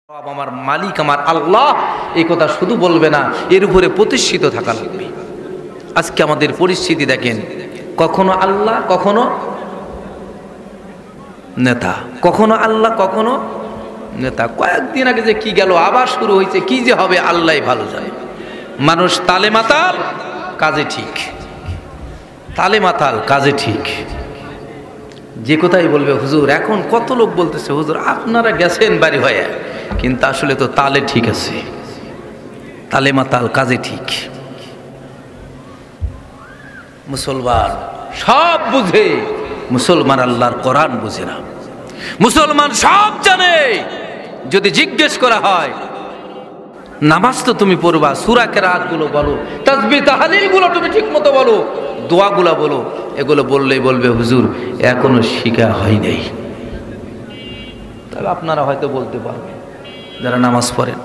আমার মালিক আমার আল্লাহ এই কথা শুধু বলবে না, এর উপরে প্রতিষ্ঠিত থাকা লাগবে। আজকে আমাদের পরিস্থিতি দেখেন, কখনো আল্লাহ কখনো নেতা, কখনো আল্লাহ কখনো নেতা। কয়েকদিন আগে যে কি গেল আবার শুরু হয়েছে, কি যে হবে আল্লাহ ভালো জানে। মানুষ তালে মাতাল কাজে ঠিক, তালে মাতাল কাজে ঠিক। যে কোথায় বলবে হুজুর, এখন কত লোক বলতেছে হুজুর আপনারা গেছেন বাড়ি হয়ে, কিন্তু আসলে তো তালে ঠিক আছে, তালে মাতাল কাজে ঠিক। মুসলমান সব বুঝে, মুসলমান আল্লাহর কোরআন বুঝে না। মুসলমান সব জানে, যদি জিজ্ঞেস করা হয় নামাজ তো তুমি পড়বা, সূরা কেরাত গুলো বলো, তাসবিহ তাহলিল গুলো তুমি ঠিক মতো বলো, দোয়া গুলো বলো, এগুলো বললেই বলবে হুজুর এখনো শিখা হয় নাই। তবে আপনারা হয়তো বলতে পারবেন যারা নামাজ পড়েন,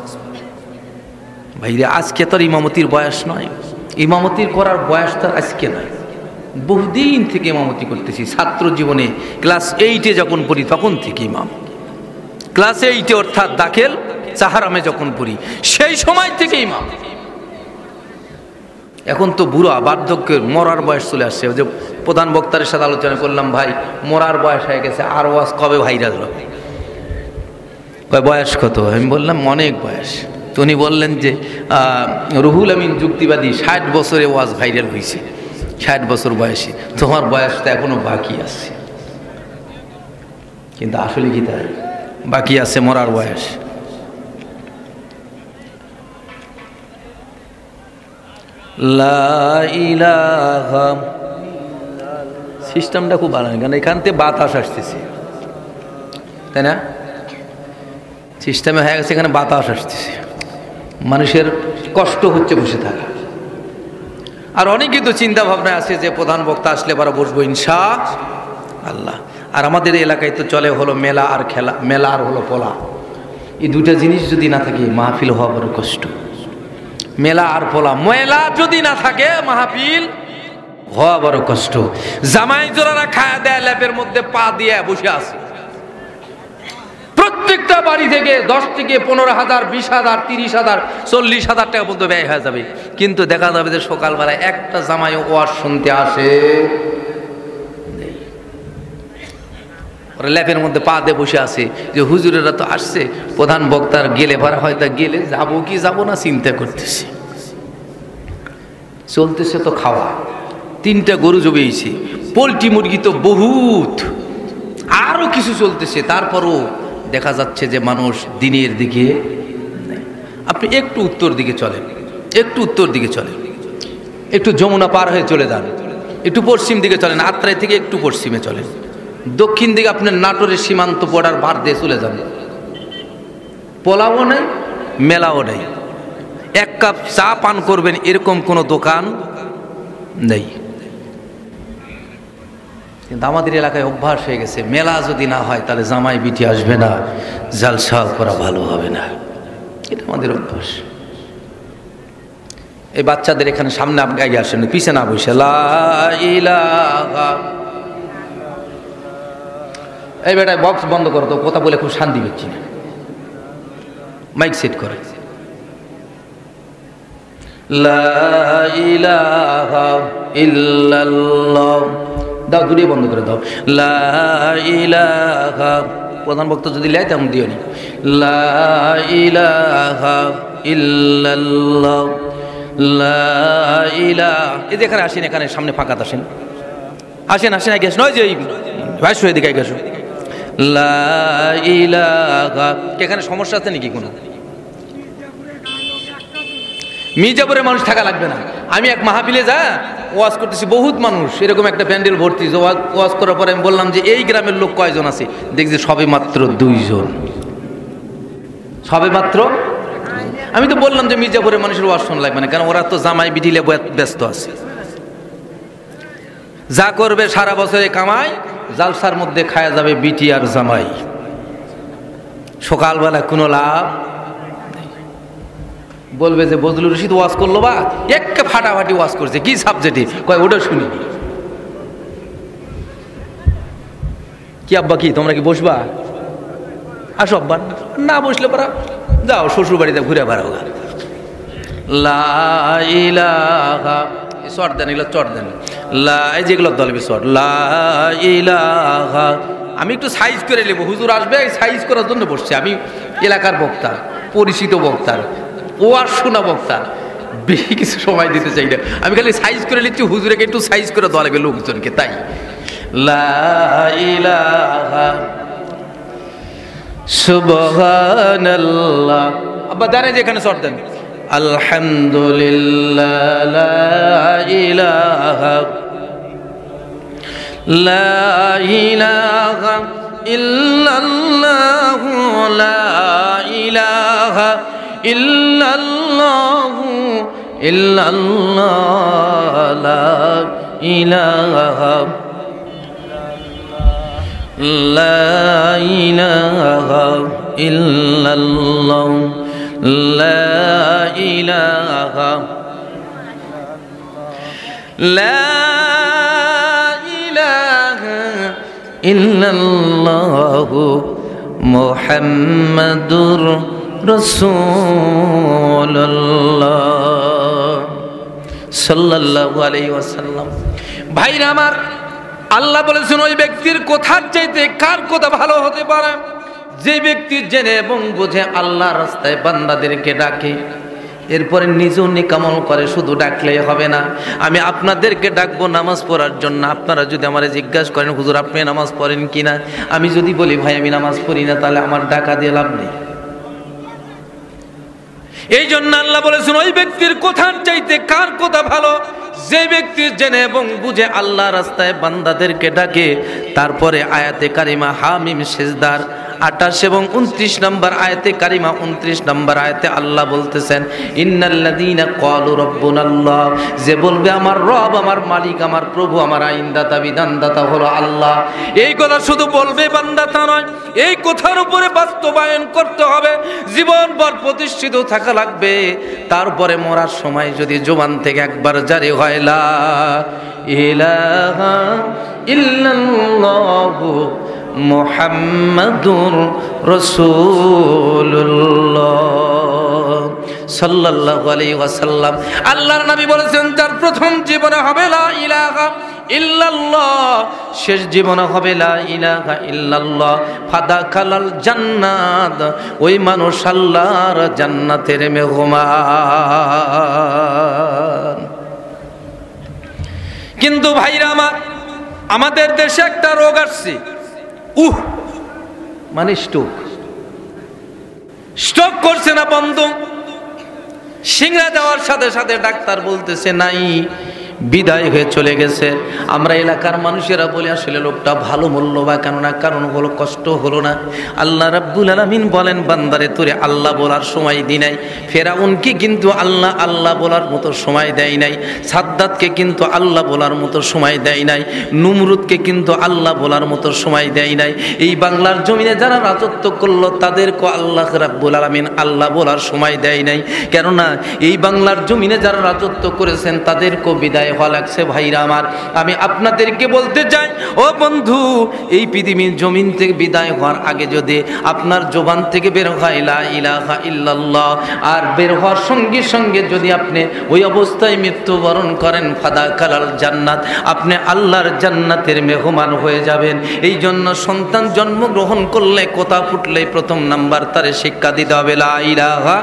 ভাইরে আজকে তো ইমামতির বয়স নয়, ইমামতির করার বয়স তো আজকে নয়, বহুদিন থেকে ইমামতি করতেছি। ছাত্র জীবনে ক্লাস 8-এ যখন পড়ি তখন থেকে ইমাম, ক্লাস 8-এ অর্থাৎ দাখিল চাহারামে যখন পড়ি সেই সময় থেকে ইমাম। এখন তো বুড়া বার্ধক্যের মরার বয়স চলে আসছে। যে প্রধান বক্তার সাথে আলোচনা করলাম, ভাই মরার বয়স হয়ে গেছে, আর ওয়াজ কবে ভাইরাল হবে? বয়স কত? আমি বললাম অনেক বয়স। তো উনি বললেন যে রুহুল আমিন যুক্তিবাদী 60 বছরে ওয়াজ ভাইরাল হয়েছে, 60 বছর বয়সে, তোমার বয়সটা এখনো বাকি আছে। কিন্তু আসলে কি তাই? বাকি আছে মরার বয়স। লা ইলাহা, সিস্টেমটা খুব ভালো, কারণ এখান থেকে বাতাস আসতেছে, তাই না? সিস্টেমে হয়ে গেছে, এখানে বাতাস আসতেছে, মানুষের কষ্ট হচ্ছে বসে থাকা। আর অনেকেই তো চিন্তা ভাবনা আছে যে প্রধান বক্তা আসলে এবার বসবো ইনশাআল্লাহ। আর আমাদের এলাকায় তো চলে হলো মেলা আর খেলা, মেলা আর হলো পোলা, এই দুটা জিনিস যদি না থাকে মাহফিল হওয়া বড় কষ্ট। মেলা আর পোলা, মেলা যদি না থাকে মাহফিল হওয়া বড় কষ্ট। জামাই জোড়ারা খায়া দেয় ল্যাপের মধ্যে পা দিয়ে বসে আছে, প্রত্যেকটা বাড়ি থেকে 10 থেকে 15,000, 20,000, 30,000, 40,000 টাকা পর্যন্ত ব্যয় হয়ে যাবে। কিন্তু দেখা যাবে যে সকালবেলায় একটা জামাই ওয়াজ শুনতে আসে, ওরা ল্যাপের মধ্যে পা দিয়ে বসে আছে যে হুজুরেরা তো আসছে, প্রধান বক্তার গেলে ভাড়া হয়তো গেলে যাবো কি যাবো না চিন্তা করতেছে। চলতেছে তো খাওয়া, 3টা গরু জবেইছে, পোলট্রি মুরগি তো বহুত, আরো কিছু চলতেছে। তারপরও দেখা যাচ্ছে যে মানুষ দিনের দিকে, আপনি একটু উত্তর দিকে চলেন, একটু উত্তর দিকে চলেন, একটু যমুনা পার হয়ে চলে যান, একটু পশ্চিম দিকে চলেন, আত্রাই থেকে একটু পশ্চিমে চলেন, দক্ষিণ দিকে আপনার নাটোরের সীমান্ত বর্ডার পার দিয়ে চলে যান, পোলাও নেই মেলাও নেই, 1 কাপ চা পান করবেন এরকম কোনো দোকান নেই। কিন্তু আমাদের এলাকায় অভ্যাস হয়ে গেছে, মেলা যদি না হয় তাহলে জামাই বিটি আসবে না, জালসা করা ভালো হবে না, এটা আমাদের অভ্যাস। এই বাচ্চাদের এখানে সামনে আপনি আগে আসেন, পিছে না বসে লা ইলাহা। এই বেটায় বক্স বন্ধ করো তো, কথা বলে খুব শান্তি পাচ্ছি না, মাইক সেট করে। লা ইলাহা ইল্লাল্লাহ দাও, দূরে বন্ধ করে দাও। লা ইলাহা, প্রধান বক্তা যদি লাই তেমন দিও নি। লা ইলাহা ইল্লাল্লাহ, লা ইলাহা। এই যে এখানে আসেন, এখানে সামনে ফাঁকাতে আসেন, আসেন আসেন, আগে আসেন, ওই যে ভাই শুয়ে দিকে আগে আসুন। লা ইলাহা, এখানে সমস্যা আছে নাকি কোনো? মির্জাপুরের মানুষ থাকা লাগবে না। আমি এক মাহফিলে ওয়াজ করতেছি, বহুত মানুষ, এরকম একটা প্যান্ডেল ভর্তি। ওয়াজ করার পরে আমি বললাম যে এই গ্রামের লোক কয়জন আছে? দেখছি সবে মাত্র 2 জন, সবে মাত্র। আমি তো বললাম যে মির্জাপুরের মানুষের ওয়াজ শোনা লাগবে না, কারণ ওরা তো জামাই বিটিলে ব্যস্ত আছে, যা করবে সারা বছরে কামাই, জালসার মধ্যে খায়া যাবে বিটি আর জামাই, সকালবেলা কোনো লাভ। বলবে যে বজলুর রশিদ ওয়াজ করলো, বা একে ফাটাফাটি ওয়াজ করছে, কি সাবজেক্টে কয় ওটা শুনি। কি আব্বা কি তোমরা কি বসবা? আসো আব্বা, না বসলে পারা যাও শ্বশুর বাড়িতে ঘুরে বেড়াও। লা ইলাহা, চট দেন এগুলো, চট দেন, এই যেগুলো দলবি চট, লা ইলাহা। আমি একটু সাইজ করে নেবো, হুজুর আসবে সাইজ করার জন্য বসছি। আমি এলাকার বক্তা, পরিচিত বক্তার, ও আর শোনা বক্তার, বেশি কিছু সময় দিতে চাই না। আমি খালি সাইজ করে নিচ্ছি, হুজুরকে একটু সাইজ করে দেওয়া লাগবে লোকজনকে, তাই। লা ইলাহা সুবহানাল্লাহ। আব্বা জানে যে এখানে শর্ট দেন, আলহামদুলিল্লাহ লা ইলাহা লা ইলাহা ইল্লাল্লাহ লা ইলাহা ইল্লাল্লাহ ইল্লাল্লাহ লা ইলাহা লা ইলাহা ইল্লাল্লাহ লা ইলাহা লা ইলাহা ইল্লাল্লাহ মুহাম্মাদুর রাসূলুল্লাহ সাল্লাল্লাহু আলাইহি ওয়াসাল্লাম। ভাইরা আমার, আল্লাহ বলেছেন ওই ব্যক্তির কথার চাইতে কার কথা ভালো হতে পারে? যে ব্যক্তি জেনে এবং বুঝে আল্লাহর রাস্তায় বান্দাদেরকে ডাকে, এরপরে নিজেও নেকামল করে। শুধু ডাকলেই হবে না, আমি আপনাদেরকে ডাকবো নামাজ পড়ার জন্য। আপনারা যদি আমারে জিজ্ঞাসা করেন হুজুর আপনি নামাজ পড়েন কিনা, আমি যদি বলি ভাই আমি নামাজ পড়ি না, তাহলে আমার ডাকা দিয়ে লাভ নেই। এই জন্য আল্লাহ বলেছেন ওই ব্যক্তির কথার চাইতে কার কথা ভালো? যে ব্যক্তি জেনে এবং বুঝে আল্লাহ রাস্তায় বান্দাদেরকে ডাকে। তারপরে আয়াতে কারিমা হামিম সিজদার 28 এবং 29 নম্বর আয়াতে কারিমা 29 নম্বর আয়াতে আল্লাহ বলতেছেন ইন্নাল্লাযীনা ক্বালু রাব্বুনাল্লাহ, যে বলবে আমার রব, আমার মালিক, আমার প্রভু, আমার আইনদাতা বিধানদাতা হলো আল্লাহ। এই কথা শুধু বলবে বান্দা তা নয়, এই কথার উপরে বাস্তবায়ন করতে হবে, জীবনভর প্রতিষ্ঠিত থাকা লাগবে। তারপরে মরার সময় যদি জবান থেকে একবার জারি হয় লা ইলাহা ইল্লাল্লাহু মুহাম্মাদুর রাসূলুল্লাহ সাল্লাল্লাহু আলাইহি ওয়াসাল্লাম। আল্লাহর নবী বলেছেন যার প্রথম জীবনে হবে লা ইলাহা ইল্লাল্লাহ, শেষ জীবনে হবে লা ইলাহা ইল্লাল্লাহ, ফাদাখালাল জান্নাত, ওই মানুষ আল্লাহর জান্নাতের মেহমান। কিন্তু ভাইরা আমার, আমাদের দেশে একটা রোগ আসছে, মানে স্ট্রোক করছে না বন্ধু। সিংড়া দেওয়ার সাথে সাথে ডাক্তার বলতেছে নাই, বিদায় হয়ে চলে গেছে। আমরা এলাকার মানুষেরা বলি আসলে লোকটা ভালো মূল্য বা কেননা কারণ হলো কষ্ট হলো না। আল্লাহ রাব্বুল আলামিন বলেন বান্দারে তোরে আল্লাহ বলার সময় দি নাই। ফেরাউনকে কিন্তু আল্লাহ আল্লাহ বলার মতো সময় দেয় নাই, সাদ্দাতকে কিন্তু আল্লাহ বলার মতো সময় দেয় নাই, নমরুদকে কিন্তু আল্লাহ বলার মতো সময় দেয় নাই। এই বাংলার জমিনে যারা রাজত্ব করলো তাদেরকে আল্লাহ রাব্বুল আলামিন আল্লাহ বলার সময় দেয় নাই। কেননা এই বাংলার জমিনে যারা রাজত্ব করেছেন তাদেরকেও বিদায় হওয়া লাগছে। ভাইরা আমার, আমি আপনাদেরকে বলতে চাই ও বন্ধু, এই পৃথিবীর জমিন থেকে বিদায় হওয়ার আগে যদি আপনার জবান থেকে বের হয় লা ইলাহা ইল্লাল্লাহ, আর বের হওয়ার সঙ্গে সঙ্গে যদি আপনি ওই অবস্থায় মৃত্যুবরণ করেন, ফাদাখালাল জান্নাত, আপনি আল্লাহর জান্নাতের মেহমান হয়ে যাবেন। এই জন্য সন্তান জন্মগ্রহণ করলে, কথা ফুটলে প্রথম নাম্বার তারে শিক্ষা দিতে হবে লা ইলাহা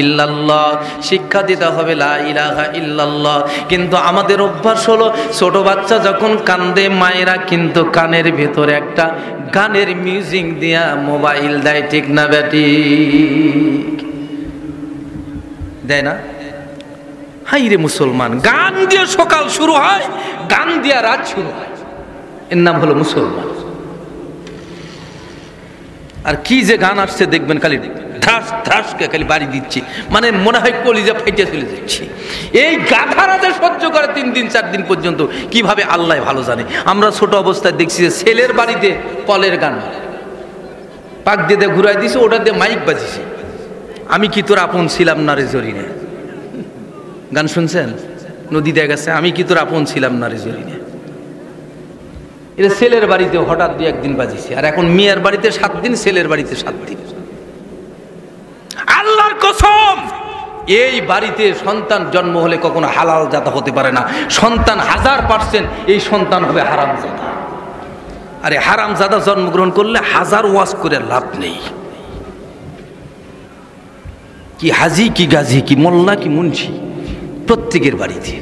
ইল্লাল্লাহ, শিক্ষা দিতে হবে লা ইলাহা ইল্লাল্লাহ। কিন্তু আমাদের অভ্যাস হলো ছোট বাচ্চা যখন কান্দে মায়েরা কিন্তু কানের ভিতরে একটা গানের মিউজিক দিয়া মোবাইল দেয়, ঠিক না বেটি? দেয় না? হাই রে মুসলমান, গান দিয়ে সকাল শুরু হয়, গান দিয়া রাত শুরু হয়, এর নাম হলো মুসলমান। আর কি যে গান আসছে দেখবেন, খালি ধাস ধাসকে খালি বাড়ি দিচ্ছি, মানে মনে হয় কলিজা ফাইটে চলে যাচ্ছি। এই গাধারাতে সহ্য করে 3 দিন 4 দিন পর্যন্ত, কিভাবে আল্লাহ ভালো জানে। আমরা ছোট অবস্থায় দেখছি যে ছেলের বাড়িতে কলের গান পাক দিয়ে ঘুরাই দিছে, ওটা দিয়ে মাইক বাজিছে, আমি কি তোর আপন ছিলাম না রে জরিনে। গান শুনছেন? নদী দিয়ে গেছে, আমি কি তোর আপন ছিলাম না রে জরিনে। এটা ছেলের বাড়িতে হঠাৎ 2-1 দিন বাজিছে, আর এখন মেয়ের বাড়িতে 7 দিন, ছেলের বাড়িতে 7 দিন। আল্লাহর কসম, এই বাড়িতে সন্তান জন্ম হলে কখনো হালাল জাতা হতে পারে না। সন্তান 1000% এই সন্তান হবে হারাম জাতা। আরে হারাম জাতা জন্মগ্রহণ করলে 1000 ওয়াজ করে লাভ নেই। কি হাজি, কি গাজী, কি মোল্লা, কি মুন্সি, প্রত্যেকের বাড়িতে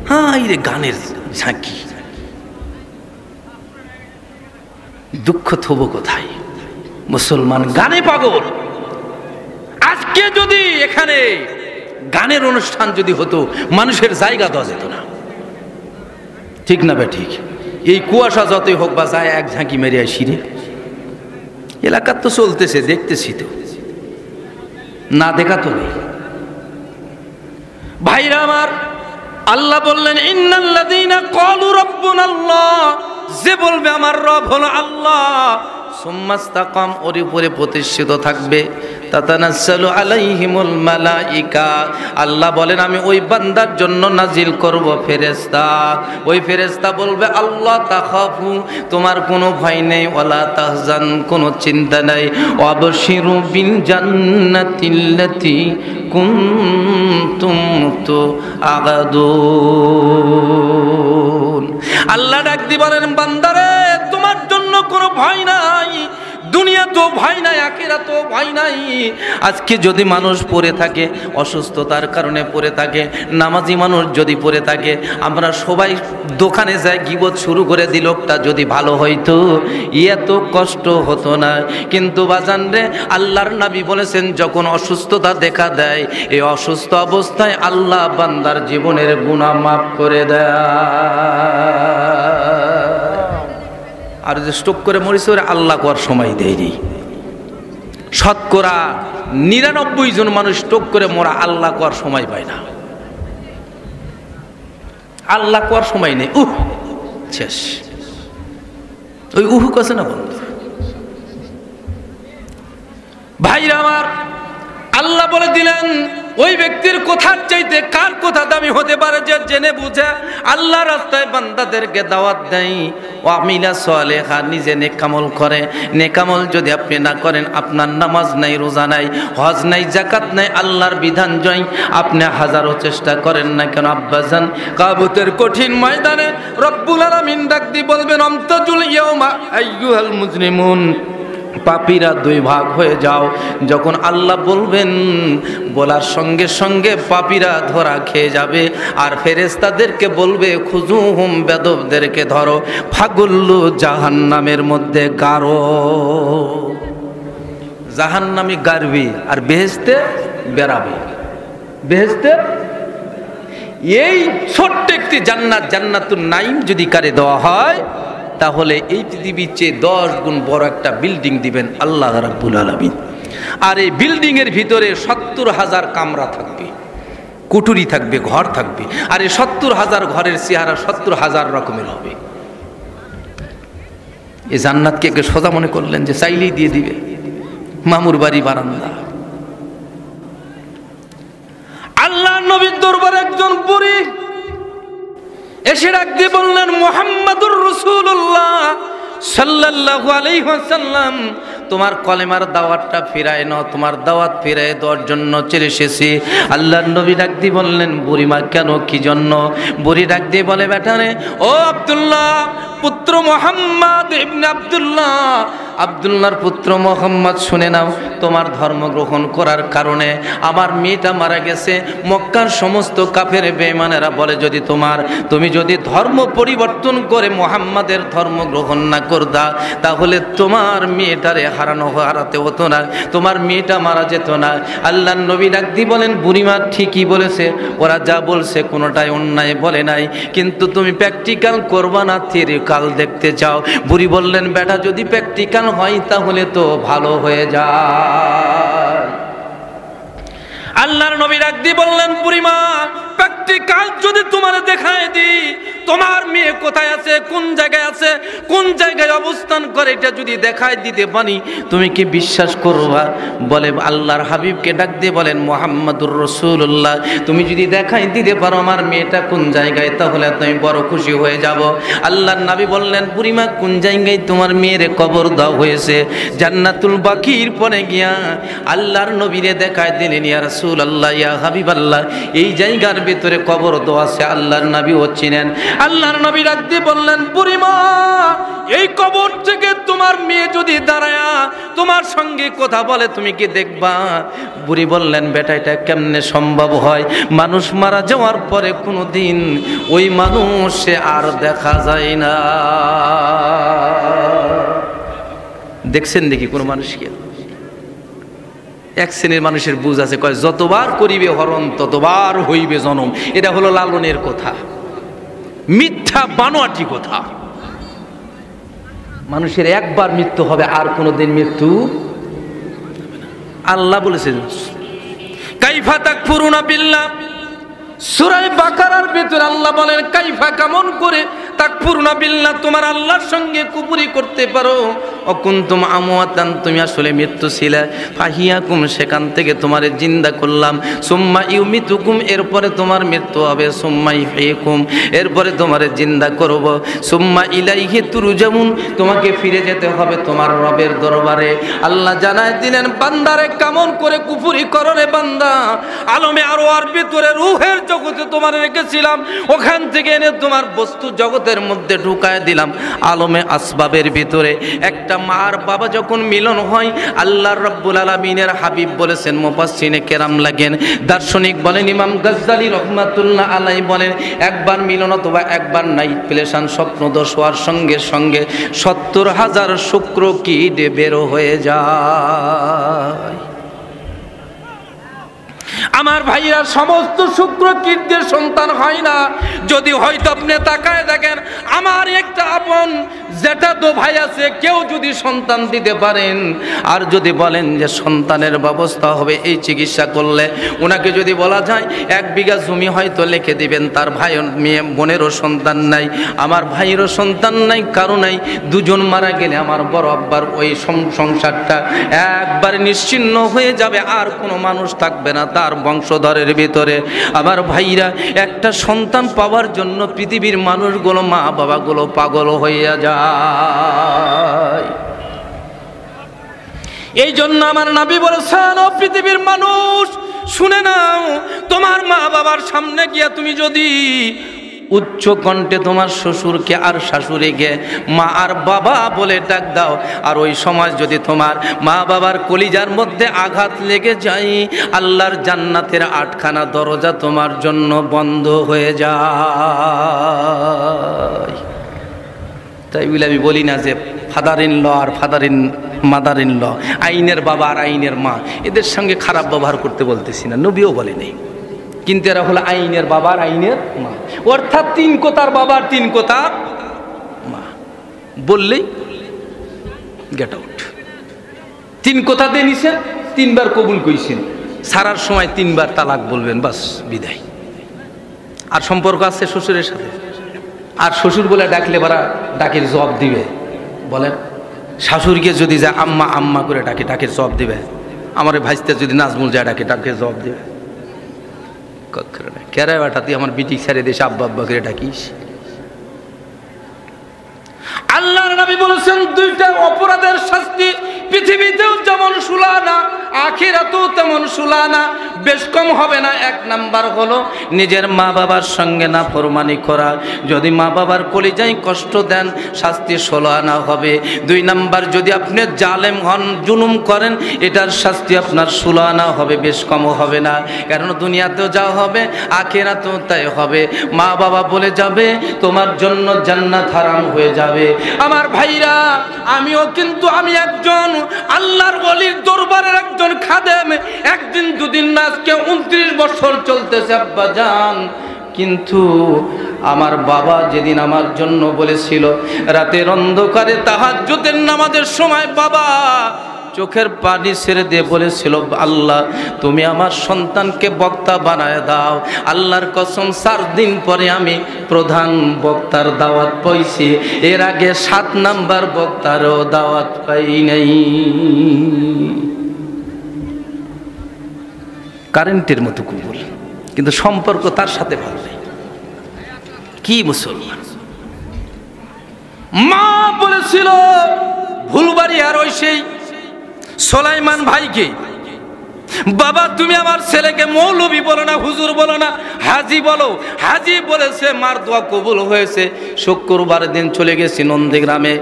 হ্যাঁ এই রে গানের ঝাঁকি। দুঃখ থব কোথায়? মুসলমান গানে পাগল। আজকে যদি এখানে গানের অনুষ্ঠান যদি হতো, মানুষের জায়গা দেওয়া যেত না। ঠিক না বে ঠিক? এই কুয়াশা যতই হোক বা যায়, এক ঝাঁকি মেরে আসি রে। এলাকার তো চলতেছে, দেখতেছি তো, না দেখা তো নেই। ভাইরা আমার, আল্লাহ বললেন ইন্নাল্লাযীনা ক্বালু রাব্বুনাল্লাহ, যে বলবে আমার রব হলো আল্লাহ, সুম্মাস্তাকাম, ওর উপরে প্রতিষ্ঠিত থাকবে, তাতানাজ্জালু আলাইহিমুল মালাইকা, আল্লাহ বলেন আমি ওই বান্দার জন্য নাজিল করব ফেরেশতা। ওই ফেরেশতা বলবে আল্লাহ তাখাফু, তোমার কোনো ভয় নেই, ওয়ালা তাহজান, কোনো চিন্তা নাই, ওয়াবশিরু বিল জান্নাতিল্লাতী কুনতুম তুআদুন। আল্লাহ ডাক দিয়ে বলেন বান্দারে, তোমার জন্য কোনো ভয় নাই, দুনিয়া তো ভয় নাই, আখিরাত তো ভয় নাই। আজকে যদি মানুষ পড়ে থাকে, অসুস্থতার কারণে পড়ে থাকে, নামাজি মানুষ যদি পড়ে থাকে, আমরা সবাই দোকানে যাই গিবত শুরু করে দিই, লোকটা যদি ভালো হইতো এত কষ্ট হতো না। কিন্তু বাজান রে, আল্লাহর নবী বলেছেন যখন অসুস্থতা দেখা দেয়, এই অসুস্থ অবস্থায় আল্লাহ বান্দার জীবনের গুনাহ মাফ করে দেয়। আর যে স্ট্রোক করে মরিছে, ওরা আল্লাহ করার সময় দেয়নি। শতকরা 99 জন মানুষ স্ট্রোক করে মরা আল্লাহ করার সময় পায় না। আল্লাহ করার সময় নেই, শেষ। ওই কাছে না বন্ধু। ভাইরা আমার, আল্লাহ বলে দিলেন ওই ব্যক্তির কথার চাইতে কার কথা দামি হতে পারে, যে জেনে বুঝে আল্লাহ রাস্তায় বান্দাদেরকে দাওয়াত দেয়, ও আমিলা সালেহা, নিজে নেকামল করে। নেকামল যদি আপনি না করেন, আপনার নামাজ নাই, রোজা নাই, হজ নাই, যাকাত নাই, আল্লাহর বিধান জয়, আপনি হাজারো চেষ্টা করেন না কেন আব্বাজান, কাবুতের কঠিন ময়দানে রব্বুল আলামিন ডাক দিয়ে বলবেন আমতাজুল ইয়াউমা আইয়ুহাল মুজরিমুন, পাপীরা 2 ভাগ হয়ে যাও। যখন আল্লাহ বলবেন, বলার সঙ্গে সঙ্গে পাপীরা ধরা খেয়ে যাবে, আর ফেরেশতাদেরকে বলবে খুজুহুম, বেদবদেরকে ধরো, ফাগুল্লু জাহান্নামের মধ্যে গারো। জাহান্নামে গারবে আর বেহেশতে বেরাবে। বেহেশতে এই ছোট্ট একটি জান্নাত, জান্নাতুন নাঈম যদি কারে দেওয়া হয়, তাহলে এই পৃথিবীর চেয়ে 10 গুণ বড় একটা বিল্ডিং দিবেন আল্লাহ রাব্বুল আলামিন। আর এই বিল্ডিং এর ভিতরে 70,000 কামরা থাকবে, কুঠুরি থাকবে, ঘর থাকবে। আর এই 70,000 ঘরের চেহারা 70,000 রকমের হবে। এই জান্নাতকে কে সোজা মনে করলেন যে চাইলেই দিয়ে দিবে? মামুর বাড়ি বারান্দা। আল্লাহ নবীর দরবারে একজন বুড়ি এসে ডাক দিয়ে বললেন মুহাম্মাদুর রাসূলুল্লাহ সাল্লাল্লাহু আলাইহি ওয়াসাল্লাম, তোমার কলেমার দাওয়াতটা ফিরায় নাও, তোমার দাওয়াত ফিরায় দেওয়ার জন্য চলে এসেছি। আল্লাহর নবী ডাক দিয়ে বললেন বুড়িমা কেন, কি জন্য? বুড়ি ডাক দিয়ে বলে বেটারে, ও আব্দুল্লাহ পুত্র মুহাম্মদ ইবনে আব্দুল্লাহ, আব্দুল্লাহর পুত্র মুহাম্মদ, শুনে নাও, তোমার ধর্ম গ্রহণ করার কারণে আমার মেয়েটা মারা গেছে। মক্কার সমস্ত কাফের বেঈমানেরা বলে তুমি যদি ধর্ম পরিবর্তন করে মুহাম্মাদের ধর্ম গ্রহণ না করতা, তাহলে তোমার মেয়েটারে হারাতে হতো না, তোমার মেয়েটা মারা যেত না। আল্লাহর নবী ডাক দিয়ে বলেন বুড়িমা ঠিকই বলেছে, ওরা যা বলছে কোনোটাই অন্যায় বলে নাই, কিন্তু তুমি প্র্যাকটিক্যাল করবা না, থিওরিক্যাল দেখতে চাও। বুড়ি বললেন বেটা যদি প্র্যাকটিক্যাল হয় তাহলে তো ভালো হয়ে যায়। আল্লাহর নবী ডাক দিয়ে বললেন বুড়িমা প্র্যাকটিক্যাল যদি তোমার দেখায় দিই, তোমার মেয়ে কোথায় আছে, কোন জায়গায় আছে, কোন জায়গায় অবস্থান করে, এটা যদি দেখায় দিতে পারি তুমি কি বিশ্বাস করবা? বলে আল্লাহর হাবিবকে ডাক দিয়ে বলেন, মুহাম্মাদুর রাসূলুল্লাহ, তুমি যদি দেখাই দিতে পারো আমার মেয়েটা কোন জায়গায়, তাহলে তুমি বড় খুশি হয়ে যাব। আল্লাহর নবী বললেন, বুড়িমা কোন জায়গায় তোমার মেয়ের কবর দেওয়া হয়েছে? জান্নাতুল বাকির পরে গিয়া আল্লাহর নবীরে দেখায় দিলেন, ইয়া রাসূলুল্লাহ, ইয়া হাবিবাল্লাহ, এই জায়গার ভিতরে কবর দেওয়া আছে। আল্লাহর নবী হচ্ছিলেন, আল্লাহর নবী ডাক দিয়ে বললেন, বুড়িমা এই কবর থেকে তোমার মেয়ে যদি দাঁড়ায় তোমার সঙ্গে কথা বলে তুমি কি দেখবা? বুড়ি বললেন, বেটা এটা কেমনে সম্ভব হয়? মানুষ মারা যাওয়ার পরে কোনোদিন ওই মানুষ সে আর দেখা যায় না। দেখছেন দেখি কোন মানুষকে? এক শ্রেণীর মানুষের বুঝ আছে, কয় যতবার করিবে হরণ ততবার হইবে জনম। এটা হলো লালনের কথা, মিথ্যা বানোয়াটি কথা। মানুষের একবার মৃত্যু হবে, আর কোনোদিন মৃত্যু। আল্লাহ বলেছেন, কাইফা তাকফুরুনা বিল্লাহ, সূরা বাকারার ভিতরে আল্লাহ বলেন, কাইফা কেমন করে তাকফুরুনা বিল্লাহ, তোমার আল্লাহর সঙ্গে কুফরি করতে পারো। অকুনতুম আমওয়াতান, তুমি আসলে মৃত্যু ছিলে। ফাহিয়াকুম, সেখান থেকে তোমারে জিন্দা করলাম। সুম্মা ইউমিতুকুম, এরপরে তোমার মৃত্যু হবে। সুম্মা ইহয়িকুম, এরপরে তোমারে জিন্দা করব। সুম্মা ইলাইহি তুরজামুন, তোমাকে ফিরে যেতে হবে তোমার রবের দরবারে। আল্লাহ জানায় দিলেন, বান্দারে কেমন করে কুফরি করো রে বান্দা। আলমে আরওয়ার ভিতরে রূহের জগতে তোমার রেখেছিলাম, ওখান থেকে এনে তোমার বস্তু জগতের মধ্যে ঢুকায় দিলাম আলমে আসবাবের ভিতরে। একটা মার বাবা যখন মিলন হয়, আল্লাহ রাব্বুল আলামিনের হাবিব বলেছেন, মুফাসসিরে কেরাম লাগেন, দার্শনিক বলেন, ইমাম গাজ্জালী রাহমাতুল্লাহ আলাইহি বলেন, একবার মিলন অথবা একবার নাইট প্লেশন স্বপ্নদোষ হওয়ার সঙ্গে সঙ্গে ৭০,০০০ শুক্র কীট বের হয়ে যায়। আমার ভাইরা, সমস্ত শুক্র কীটদের সন্তান হয় না। যদি হয়তো আপনি তাকায় দেখেন, আমার একটা আপন যেটা তো ভাই আছে, কেউ যদি সন্তান দিতে পারেন, আর যদি বলেন যে সন্তানের ব্যবস্থা হবে এই চিকিৎসা করলে, ওনাকে যদি বলা যায় ১ বিঘা জমি হয়তো লিখে দিবেন, তার ভাই মেয়ে বোনেরও সন্তান নাই, আমার ভাইয়েরও সন্তান নাই, কারো নাই, দুজন মারা গেলে আমার বড় আব্বার ওই সংসারটা একবার নিশ্চিহ্ন হয়ে যাবে, আর কোনো মানুষ থাকবে না তার বংশধরের ভিতরে। আমার ভাইরা, একটা সন্তান পাওয়ার জন্য পৃথিবীর মানুষগুলো, মা বাবাগুলো পাগল হইয়া যায়। এই জন্য আমার নবী বলেছেন, ও পৃথিবীর মানুষ শুনে নাও, তোমার মা বাবার সামনে গিয়া তুমি যদি উচ্চ কণ্ঠে তোমার শ্বশুরকে আর শাশুড়িকে মা আর বাবা বলে ডাক দাও, আর ওই সময় যদি তোমার মা বাবার কলিজার মধ্যে আঘাত লেগে যায়, আল্লাহর জান্নাতের ৮খানা দরজা তোমার জন্য বন্ধ হয়ে যায়। তাই বলে আমি বলি না যে ফাদার ইন ল আর মাদার ইন ল, আইনের বাবা আর আইনের মা, এদের সঙ্গে খারাপ ব্যবহার করতে বলতেছি না, নবীও বলে নেই, কিন্তু এরা হলো আইনের বাবা আর আইনের মা, অর্থাৎ ৩ কোতার বাবা আর ৩ কোতার মা। বললেই গেট আউট। ৩ কোথা দিয়ে নিছেন, ৩ বার কবুল কইছেন, সারার সময় 3 বার তালাক বলবেন, বাস বিদায়। আর সম্পর্ক আছে শ্বশুরের সাথে, আর শ্বশুর বলে ডাকলে বারা ডাকের জবাব দিবে। বলেন, শাশুড়িকে যদি যায় আম্মা আম্মা করে ডাকে, ডাকের জবাব দিবে? আমার ভাইস্তে যদি নাজমুল যায় ডাকে, ডাকের জবাব দিবে? কেরা বেটা তুই আমার বিটি ছেড়ে দেশে আব্বা আব্বা করে ডাকিস? আল্লাহর নবী বলেছেন, 2টা অপরাধের শাস্তি পৃথিবীতেও যেমন সুলানা, আখিরাতেও তেমন সুলানা, বেশ কম হবে না। 1 নাম্বার হলো নিজের মা বাবার সঙ্গে নাফরমানি করা। যদি মা বাবার কলিজায় কষ্ট দেন, শাস্তি 16 আনা হবে। 2 নাম্বার, যদি আপনি জালেম হন, জুলুম করেন, এটার শাস্তি আপনার 16 আনা হবে, বেশ কম হবে না। কারণ দুনিয়াতেও যা হবে আখিরাতেও তাই হবে। মা বাবা বলে যাবে তোমার জন্য জান্নাত হারাম হয়ে যাবে। আমার ভাইরা, আমি একজন আল্লাহর ওলির দরবারের একজন খাদেম। একদিন দুদিন না, আজকে 29 বছর চলতেছে আব্বা জান। কিন্তু আমার বাবা যেদিন আমার জন্য বলেছিল, রাতের অন্ধকারে তাহাজ্জুদের নামাজের সময় বাবা চোখের পানি ছেড়ে দিয়ে বলেছিল, আল্লাহ তুমি আমার সন্তানকে বক্তা বানায় দাও। আল্লাহর কসম 4 দিন পরে আমি প্রধান বক্তার দাওয়াত পাইছি, এর আগে 7 নাম্বার বক্তারও দাওয়াত পাই নাই। কারেন্টের মতো কুবুল, কিন্তু সম্পর্ক তার সাথে ভালো নেই। কি মুসলমান! মা বলেছিল ভুলবাড়ি আর ওই সেই সোলাইমান ভাইকে, বাবা তুমি আমার ছেলেকে মৌলবী বলো না, হুজুর বলো না, হাজি বলো। হাজি বলেছে, মার দোয়া কবুল হয়েছে। শুক্রবার দিন চলে গেছি নন্দীগ্রামে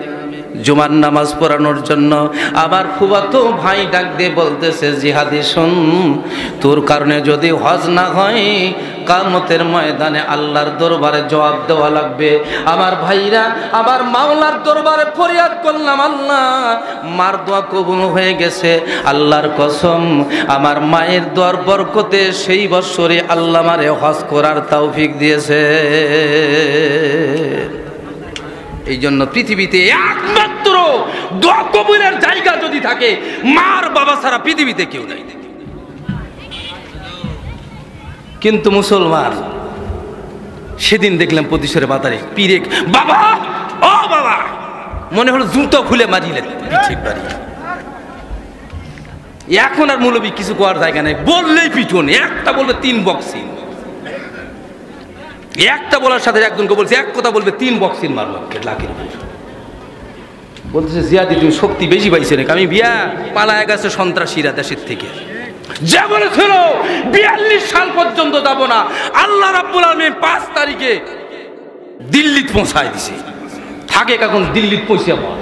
জুমার নামাজ পড়ানোর জন্য। আবার ফুফাতো ভাই ডাক দিয়ে বলতেছে, জিহাদি শোন, তোর কারণে যদি হজ না হয় কিয়ামতের ময়দানে আল্লাহর দরবারে জবাব দেওয়া লাগবে। আমার ভাইরা, আবার মাওলার দরবারে ফরিয়াদ করলাম, আল্লাহ মার দোয়া কবুল হয়ে গেছে। আল্লাহর কসম, আমার মায়ের দোয়ার বরকতে সেই বছরে আল্লাহ আমারে হজ করার তৌফিক দিয়েছে। এই জন্য পৃথিবীতে একমাত্র দোয়া কবুলের জায়গা যদি থাকে, মার বাবা ছাড়া পৃথিবীতে কেউ নাই। কিন্তু মুসলমান, সেদিন দেখলাম প্রতিশোরে বাতারে পীরে, বাবা ও বাবা, মনে হলো জুতো খুলে মারিলেন পিঠে বাড়ি। এখন আর মৌলবী কিছু করার জায়গা নেই, বললেই পিটন। একটা বলবে 3 বক্সিং, একটা বলার সাথে একজনকে বলছে এক কথা বলবে 3 বক্সিং মারলো লাখের উপর। বলতেছে, জিয়াদি তুমি শক্তি বেশি পাইছে নাকি? আমি বিয়া পালায় গেছে সন্ত্রাসীরা দেশের থেকে, যে বলেছিল 42 সাল পর্যন্ত যাব না, আল্লাহ রাব্বুল আলামিন 5 তারিখে দিল্লিতে পৌঁছায় দিছে। থাকে এখন দিল্লিতে পৌঁছে পাওয়া।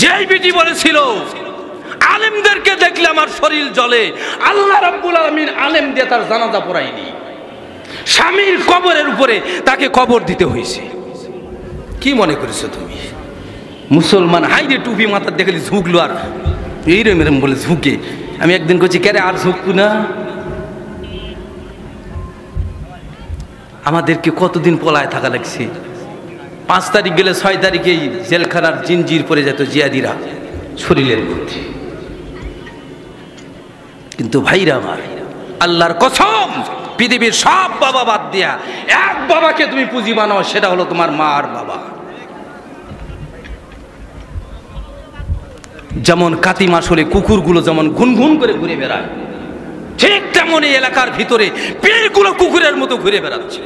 যেই বিটি বলেছিল আলেমদেরকে দেখলে আমার শরীর জ্বলে, আল্লাহ রাব্বুল আলামিন আলেম দিয়ে তার জানাজা পড়ায়নি, স্বামীর কবরের উপরে তাকে কবর দিতে হয়েছে। কি মনে করেছো তুমি মুসলমান? হাইরে টুপি মাথার দেখলে ঝুঁকলো, আর এইরম এরম বলে ঝুঁকে। আমি একদিন করছি, কেরে আর ঝুঁকবো না? আমাদেরকে কতদিন পলায় থাকা লাগছে। 5 তারিখ গেলে 6 তারিখেই জেলখানার জিনজির পরে যেত জিয়াদিরা শরীরের মধ্যে। কিন্তু ভাইরা আমার, আল্লাহর কসম, পৃথিবীর সব বাবা বাদ দিয়া এক বাবাকে তুমি পুঁজি বানাও, সেটা হলো তোমার মা আর বাবা। যেমন কাতি মাস হলে কুকুরগুলো যেমন গুনগুন করে ঘুরে বেড়ায়, ঠিক তেমনই এলাকার ভিতরে পীরগুলো কুকুরের মতো ঘুরে বেড়াচ্ছে।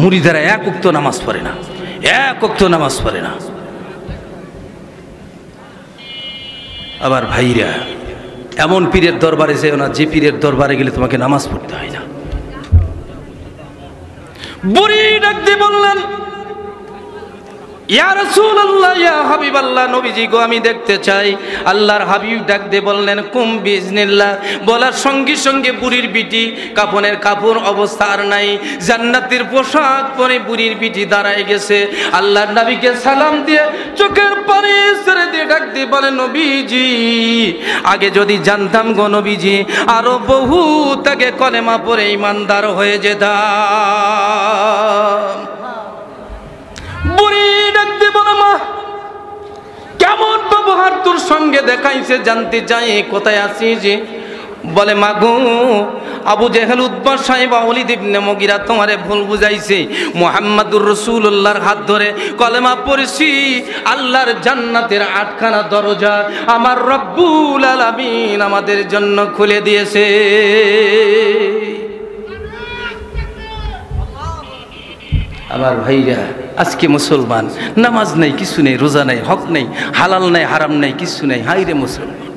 মুরিদারা 1 ওয়াক্ত নামাজ পড়ে না, 1 ওয়াক্ত নামাজ পড়ে না। আবার ভাইরা, এমন পীরের দরবারে যেও না যে পীরের দরবারে গেলে তোমাকে নামাজ পড়তে হয় না। বুড়ি ডাক দিয়ে বললেন, ইয়া রাসূলুল্লাহ, ইয়া হাবিবাল্লাহ, নবীজি গো আমি দেখতে চাই। আল্লাহর হাবিব ডাক দিয়ে বললেন, কুম বিইজনিল্লাহ। বলার সঙ্গে সঙ্গে বুড়ির বিটি কাফনের কাপড় অবস্থা আর নাই, জান্নাতের পোশাক পরে বুড়ির বিটি দাঁড়ায় গেছে। আল্লাহর নবীকে সালাম দিয়ে চোখের পানি ছেড়ে দিয়ে ডাক দিয়ে বলে, নবীজি আগে যদি জানতাম গো নবীজি, আরো বহু তাকে কলেমা পড়ে ইমানদার হয়ে যেতাম। বুড়ি ডাকতে বলে, মা কেমন ব্যবহার তোর সঙ্গে দেখাইছে জানতে চাই, কোথায় আছিস? বলে, মা গো, আবু জেহেল, উতবা, সাইবা, ওলীদ ইবনে মুগীরা তোমারে ভুল বুঝাইছে। মুহাম্মাদুর রাসূলুল্লাহর হাত ধরে কলেমা পড়েছি, আল্লাহর জান্নাতের 8খানা দরজা আমার রব্বুল আলামিন আমাদের জন্য খুলে দিয়েছে। আমার ভাইরা, আজকে মুসলমান নামাজ নাই, কিছু নেই, রোজা নাই, হক নেই, হালাল নাই, হারাম নাই, কিছু নেই। হাই রে মুসলমান,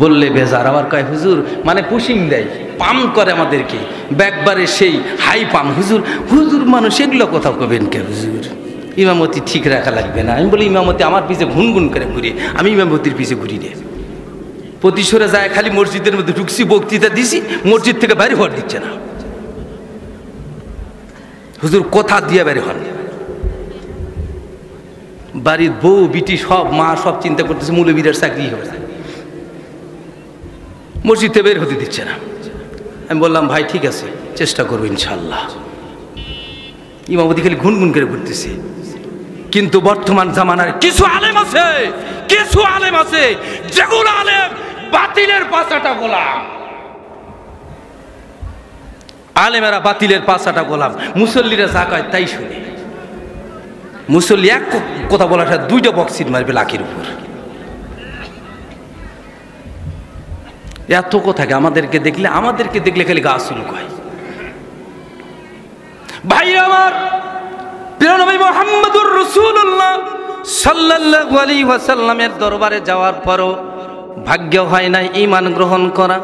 বললে বেজার। আবার কয় হুজুর, মানে পুশিং দেয়, পাম করে আমাদেরকে ব্যাকবারে, সেই হাই পাম। হুজুর হুজুর মানুষ এগুলো কোথাও কবেন কে? হুজুর ইমামতি ঠিক রাখা লাগবে না। আমি বলি, ইমামতি আমার পিছে ঘুনঘুন করে ঘুরে, আমি ইমামতির পিছে ঘুরি রে। প্রতিশোরে যায় খালি মসজিদের মধ্যে ঢুকছি, বক্তৃতা দিছি, মসজিদ থেকে বাইরে হওয়ার দিচ্ছে না। হুজুর কথা দিয়ে বের হন। বাড়ির বউ বিটি সব, মা সব চিন্তা করতেছে মৌলবীদের চাকরি হবে, মসজিদে বের হতে দিচ্ছে না। আমি বললাম, ভাই ঠিক আছে, চেষ্টা করবো ইনশাল্লাহ। ইমামতি খালি ঘুনঘুন করে ঘুরতেছে। কিন্তু বর্তমান জামানার কিছু আলেম আছে যেগুলো আলেম বাতিলের পাঁচাটা গোলাম। আলেমেরা বাতিলের পাঁচাটা গোলাম, মুসল্লিরা যা কয় তাই শুনে। মুসল্লি এক কথা বলার সাথে দুইটা বক্সিট মারবে লাখির উপর। এত কথা আমাদেরকে দেখলে খালি গা শুরু হয়। ভাই আমার, প্রিয় নবী মুহাম্মদুর রাসূলুল্লাহ সাল্লাল্লাহু আলাইহি ওয়াসাল্লামের দরবারে যাওয়ার পরও ভাগ্য হয় নাই ঈমান গ্রহণ করা।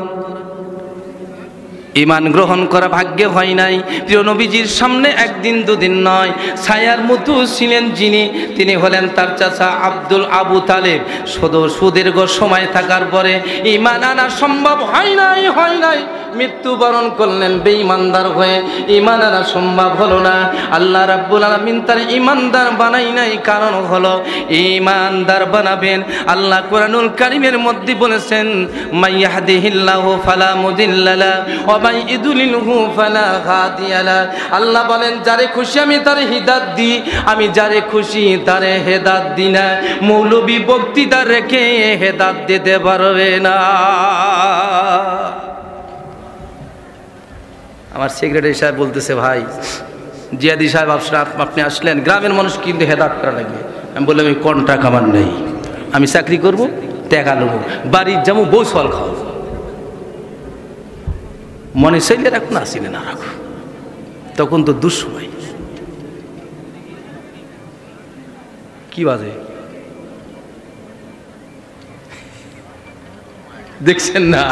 ঈমান গ্রহণ করা ভাগ্য হয় নাই। প্রিয় নবীজির সামনে একদিন দুদিন নয়, ছায়ার মতো ছিলেন যিনি, তিনি হলেন তার চাচা আবু তালেব। সুদীর্ঘ সময় থাকার পরে ঈমান আনা সম্ভব হয় নাই। মৃত্যুবরণ করলেন বেঈমানদার হয়ে। ঈমান আনা সম্ভব হলো না। আল্লাহ রাব্বুল আলামিন তার ঈমানদার বানাই নাই, কারণ হলো ঈমানদার বানাবেন। আল্লাহ কোরআনুল কারীমের মধ্যে বলেছেন, মাইয়াহদিহিল্লাহু ফালা মুদিল্লা লাহু ওয়া মাই ইউদ্লিলহু ফালা হাদিয়া লাহু। আল্লাহ বলেন, যারে খুশি আমি তারে হিদায়াত দিই, আমি যারে খুশি তারে হেদায়েত দিই না। মৌলবী বক্তৃতা রেখে হেদায়েত দিতে পারবে না। আমার সেক্রেটারি সাহেব বলতেছে, ভাই জিয়াদি সাহেব আপনি আসলেন, গ্রামের মানুষ কিন্তু হেদায়েত করা লাগবে। আমি বললাম, আমি কন্ট্রাক্ট আমার নেই, আমি চাকরি করবো, টাকা নেবো, বাড়ির যাবো, বউ সল খাও, মনে চাইলে রাখো না আসিলে না রাখো। তখন তো দুঃসময়। কি বাজে দেখছেন না?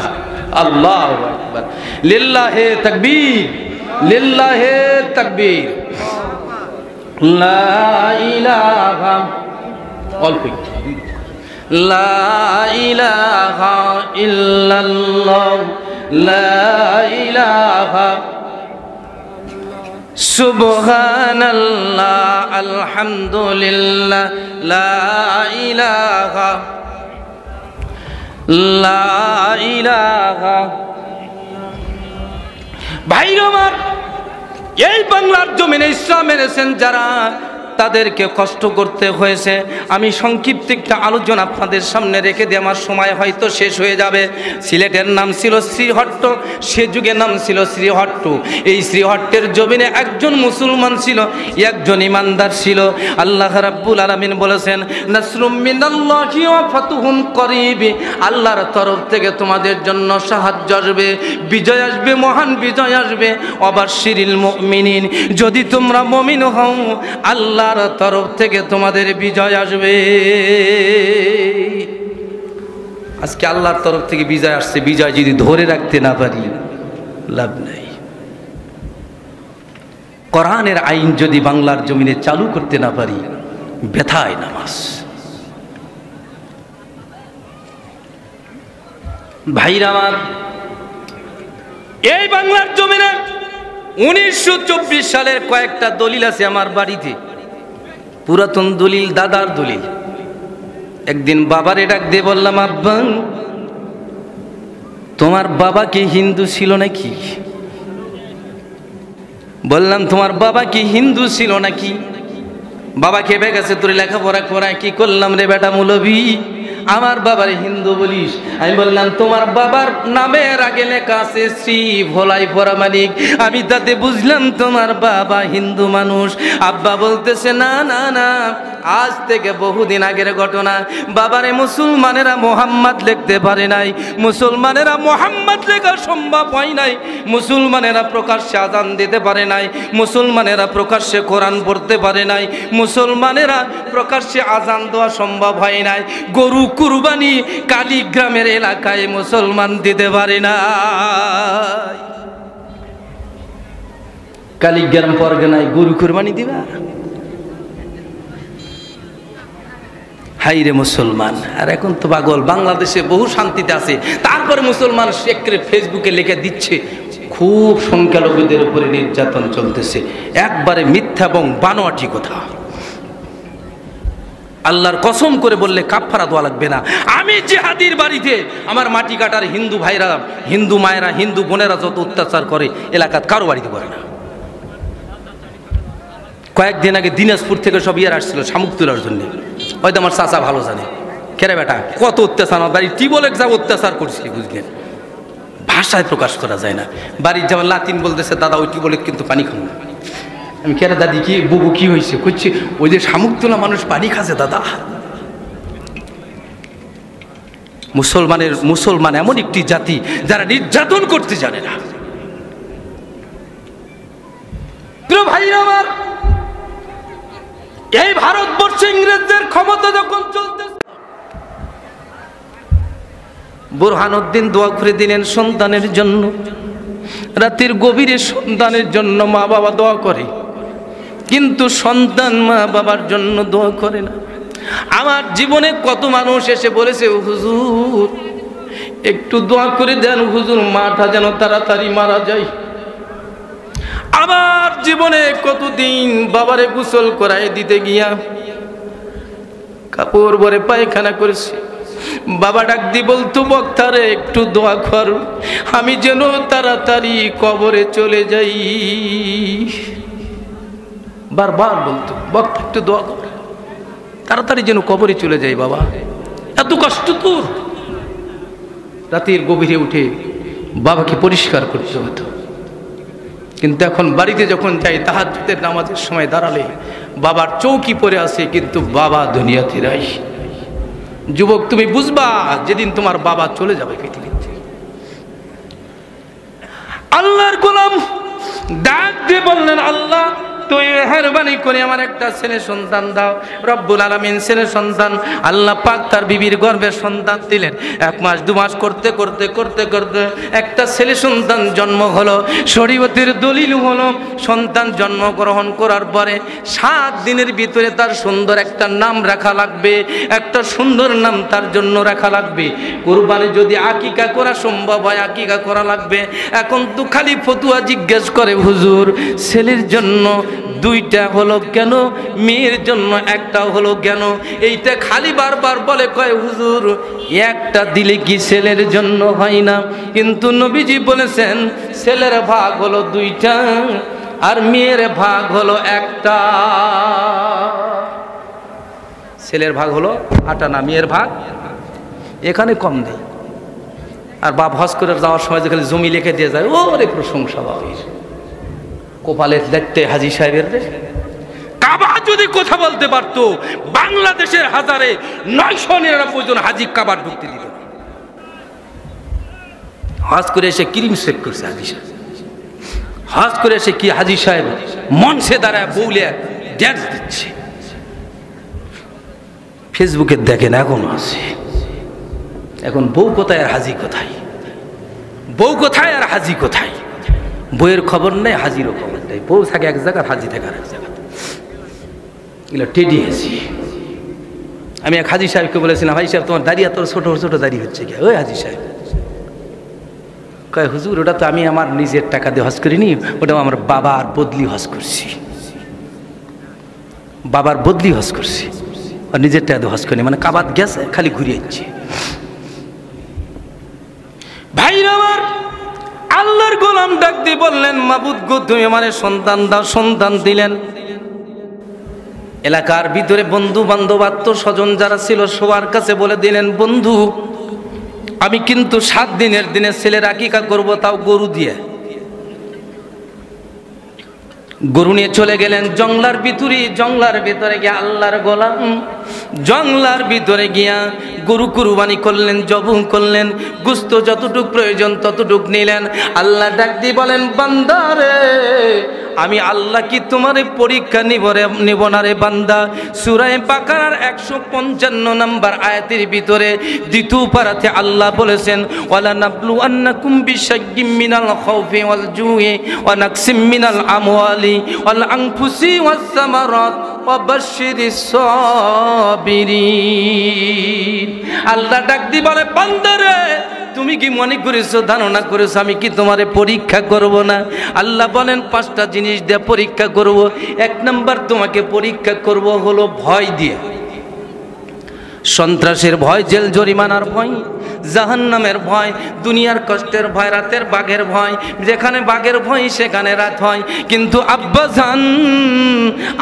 আল্লাহু আকবার, লিল্লাহে তাকবীর, লিল্লাহে তাকবীর। লা ইলাহা অল্প, লা ইলাহা ইল্লাল্লাহ, লা ইলাহা সুবহানাল্লাহ, আলহামদুলিল্লাহ, লা ইলাহা, লা ইলাহা। ভাই আমার, এই বাংলার জমিনে ইসলাম এনেছেন যারা, তাদেরকে কষ্ট করতে হয়েছে। আমি সংক্ষিপ্ত একটা আলোচনা আপনাদের সামনে রেখে দিয়ে আমার সময় হয়তো শেষ হয়ে যাবে। সিলেটের নাম ছিল শ্রীহট্ট, সে যুগে নাম ছিল শ্রীহট্ট। এই শ্রীহট্টের জমিনে একজন মুসলমান ছিল, একজন ইমানদার ছিল। আল্লাহ রাব্বুল আলামিন বলেছেন, নাসরুম মিনাল্লাহি ওয়া ফাতহুন করিব। আল্লাহর তরফ থেকে তোমাদের জন্য সাহায্য আসবে, বিজয় আসবে, মহান বিজয় আসবে। ওয়াবাশশিরিল মুমিনিন, যদি তোমরা মুমিন হও আল্লাহর তরফ থেকে তোমাদের বিজয় আসবে। আজকে আল্লাহর তরফ থেকে বিজয় আসছে, বিজয় যদি ধরে রাখতে না পারি লাভ নাই। কোরআনের আইন যদি বাংলার জমিনে চালু করতে না পারি, ব্যথায় নামাজ। ভাইরা আমার, এই বাংলার জমিনে 1924 সালের কয়েকটা দলিল আছে আমার বাড়িতে, পুরাতন দলিল, দাদার দলিল। একদিন বাবারে ডাক দিয়ে বললাম, আব্বা তোমার বাবা কি হিন্দু ছিল নাকি? বললাম, তোমার বাবা কি হিন্দু ছিল নাকি? বাবা খেপে গেছে, তোর লেখাপড়া করায় কি করলাম রে বেটা মৌলবি, আমার বাবার হিন্দু বলিস? আমি বললাম, তোমার বাবার নামের আগে লেখা আছে শ্রী ভোলাই পরামানিক। আমি তাতে বুঝলাম তোমার বাবা হিন্দু মানুষ। আব্বা বলতেছে, না না না, আজ থেকে বহুদিন আগের ঘটনা। বাবারে মুসলমানেরা মোহাম্মদ লিখতে পারে নাই, মুসলমানেরা মোহাম্মদ লেখা সম্ভব হয় নাই, মুসলমানেরা প্রকাশ্যে আযান দিতে পারে নাই, মুসলমানেরা প্রকাশ্যে কোরআন পড়তে পারে নাই, মুসলমানেরা প্রকাশ্যে আযান দেওয়া সম্ভব হয় নাই। গরু কুরবানি কালীগ্রামের এলাকায় মুসলমান দিতে পারে না। কালীগ্রাম পরগনায় গরু কুরবানি দিবা? হাইরে মুসলমান! আর এখন তো পাগল, বাংলাদেশে বহু শান্তিতে আছে, তারপরে মুসলমান শেখরে ফেসবুকে লিখে দিচ্ছে খুব সংখ্যালঘুদের উপরে নির্যাতন চলতেছে। একবারে মিথ্যা এবং বানোয়াটি কথা। আল্লাহর কসম করে বললে কাফারা দেওয়া লাগবে না। আমি জিহাদির বাড়িতে আমার মাটি কাটার হিন্দু ভাইরা, হিন্দু মায়েরা, হিন্দু বোনেরা যত অত্যাচার করে এলাকার কারো বাড়িতে করে না। কয়েকদিন আগে দিনাজপুর থেকে সব ইয়ার আসছিল শামুক তোলার জন্য, হয়তো আমার চাচা ভালো জানে। কেরে বেটা কত অত্যাচার, আমার বাড়ির টিবলে যা অত্যাচার করছি বুঝলেন, ভাষায় প্রকাশ করা যায় না। বাড়ির যাওয়ার লাতিন বলতেছে, দাদা ওই টিবলে কিন্তু পানি খাবো না। আমি কেরে দাদি কি বুবু কি হয়েছে, করছি ওই যে শামুক তোলা মানুষ পানি খাচ্ছে দাদা। মুসলমান এমন একটি জাতি যারা নির্যাতন করতে জানে না। প্রিয় ভাইরা আমার, এই ভারতবর্ষে ইংরেজদের ক্ষমতা যখন চলতে, বুরহানুদ্দিন দোয়া করে দিলেন সন্তানের জন্য। রাতের গভীরে সন্তানের জন্য মা বাবা দোয়া করে, কিন্তু সন্তান মা বাবার জন্য দোয়া করে না। আমার জীবনে কত মানুষ এসে বলেছে, হুজুর একটু দোয়া করে দেন হুজুর, মাটা যেন তাড়াতাড়ি মারা যায়। আমার জীবনে কতদিন বাবারে গোসল করায় দিতে গিয়া কাপড় ভরে পায়খানা করেছি, বাবা ডাক দি বলতো, বক্তারে একটু দোয়া কর, আমি যেন তাড়াতাড়ি কবরে চলে যাই। বারবার বলতো, বক্তা একটু দোয়া কর, তাড়াতাড়ি যেন কবরে চলে যাই বাবা, এত কষ্ট তোর। রাতের গভীরে উঠে বাবাকে পরিষ্কার করতে হতো। কিন্তু এখন বাড়িতে যখন যাই, তাহাজ্জুদের নামাজের সময় দাঁড়ালে বাবার চৌকি পড়ে আছে, কিন্তু বাবা দুনিয়াতে নাই। যুবক তুমি বুঝবা যেদিন তোমার বাবা চলে যাবে পৃথিবীতে। আল্লাহর গোলাম ডাক দিয়ে বললেন, আল্লাহ তুই মেহেরবানি করে আমার একটা ছেলে সন্তান দাও। রব্বুল আলামিন ছেলে সন্তান, আল্লাহ পাক তার বিবির গর্ভে সন্তান দিলেন। 1 মাস 2 মাস করতে করতে করতে করতে একটা ছেলে সন্তান জন্ম হলো। শরীয়তের দলিল হলো, সন্তান জন্মগ্রহণ করার পরে 7 দিনের ভিতরে তার সুন্দর একটা নাম রাখা লাগবে, একটা সুন্দর নাম তার জন্য রাখা লাগবে। কুরবানি যদি আকিকা করা সম্ভব হয়, আকিকা করা লাগবে। এখন তো খালি ফতুয়া জিজ্ঞেস করে, হুজুর ছেলের জন্য 2টা হলো কেন, মেয়ের জন্য 1টা হলো কেন? এইটা খালি বারবার বলে, কয় হুজুর একটা দিলে কি ছেলের জন্য হয় না? কিন্তু নবীজি বলেছেন ছেলের ভাগ হলো 2টা আর মেয়ের ভাগ হলো 1টা। ছেলের ভাগ হলো 8 আনা, মেয়ের ভাগ এখানে কম নেই। আর বাপ হজ করে যাওয়ার সময় যেখানে জমি লিখে দিয়ে যায়, ওরে প্রশংসা বাবির কপালে দেখতে হাজী সাহেবের রে। কাবা যদি কথা বলতে পারতো, বাংলাদেশের 999 জন হাজী কাবার ঢুকতে দিত। হজ করে এসে ক্রিম চেক করছে হাজী সাহেব, হজ করে এসে কি হাজী সাহেব মঞ্চে দাঁড়ায় বউলে ড্যান্স দিচ্ছে। ফেসবুকে দেখেন এখনো আছে। এখন বউ কোথায় আর হাজী কোথায়, বউ কোথায় আর হাজী কোথায়? বইয়ের খবর নেই, হাজিরও খবর নেই। বউ থাকে এক জায়গায়, হাজি থাকে আর এক জায়গায়। এগুলো টেডি হাজি। আমি এক হাজি সাহেবকে বলেছিলাম, হাজি সাহেব তোমার দাড়ি এত ছোট ছোট দাড়ি হচ্ছে কি? ওই হাজি সাহেব কয়, হুজুর ওটা তো আমি আমার নিজের টাকা দিয়ে হজ করিনি, ওটা আমার বাবার বদলি হজ করছি, বাবার বদলি হজ করছি, আর নিজের টাকা দিয়ে হজ করিনি। মানে কাবাত গেছে, খালি ঘুরে যাচ্ছে। ভাইরা আমার, আল্লাহর গোলাম ডাক দিয়ে বললেন, মাবুদ গো তুমি আমারে সন্তান দাও। সন্তান দিলেন। এলাকার ভিতরে বন্ধু বান্ধব আত্মীয় স্বজন যারা ছিল সবার কাছে বলে দিলেন, বন্ধু আমি কিন্তু 7 দিনের দিনে ছেলের আকিকা করব, তাও গরু দিয়ে। গরু নিয়ে চলে গেলেন জঙ্গলার ভিতরে। জঙ্গলার ভিতরে গিয়ে আল্লাহর গোলাম জঙ্গলার ভিতরে গিয়া গরু কুরবানি করলেন, জবাই করলেন। গোশত যতটুক প্রয়োজন ততটুক নিলেন। আল্লাহ ডাক দিয়ে বলেন, বান্দারে আমি আল্লাহ কি তোমার পরীক্ষা নিব না রে বান্দা? সূরা বাকারার 155 নম্বর আয়াতের ভিতরে 2 পারাতে আল্লাহ বলেছেন, ওয়ালা নাবলু আন্নাকুম বিশাইয়্যিম মিনাল খাউফি ওয়াল জুই ওয়া নাকসিম মিনাল আমওয়ালি ওয়াল আনফুসি ওয়াস সামারাত ওয়া বাশশিরিস সাবিরিন। আল্লাহ ডাক দি বলে, বান্দারে তুমি কি মনে করেছো, ধারণা করেছো আমি কি তোমারে পরীক্ষা করব না? আল্লাহ বলেন 5টা জিনিস দিয়ে পরীক্ষা করব। 1 নাম্বার তোমাকে পরীক্ষা করব হলো ভয় দিয়ে। সন্ত্রাসের ভয়, জেল জরিমানার ভয়, জাহান্নামের ভয়, দুনিয়ার কষ্টের ভয়, রাতের বাঘের ভয়। যেখানে বাঘের ভয় সেখানে রাত হয়। কিন্তু আব্বাজান,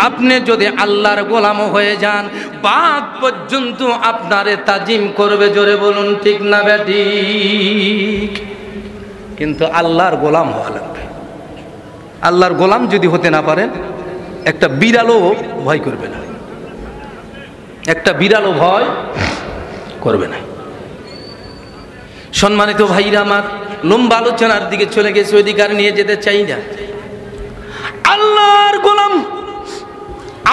আপনি যদি আল্লাহর গোলাম হয়ে যান, বাঘ পর্যন্ত আপনারে তাজিম করবে। জোরে বলুন ঠিক না বেঠিক? কিন্তু আল্লাহর গোলাম হওয়া লাগবে। আল্লাহর গোলাম যদি হতে না পারেন, একটা বিড়ালও ভয় করবে না, একটা বিড়ালও ভয় করবে না। সম্মানিত ভাইরা আমার, লম্বা আলোচনার দিকে চলে গেছে, অধিকার নিয়ে যেতে চাই না। আল্লাহর গোলাম,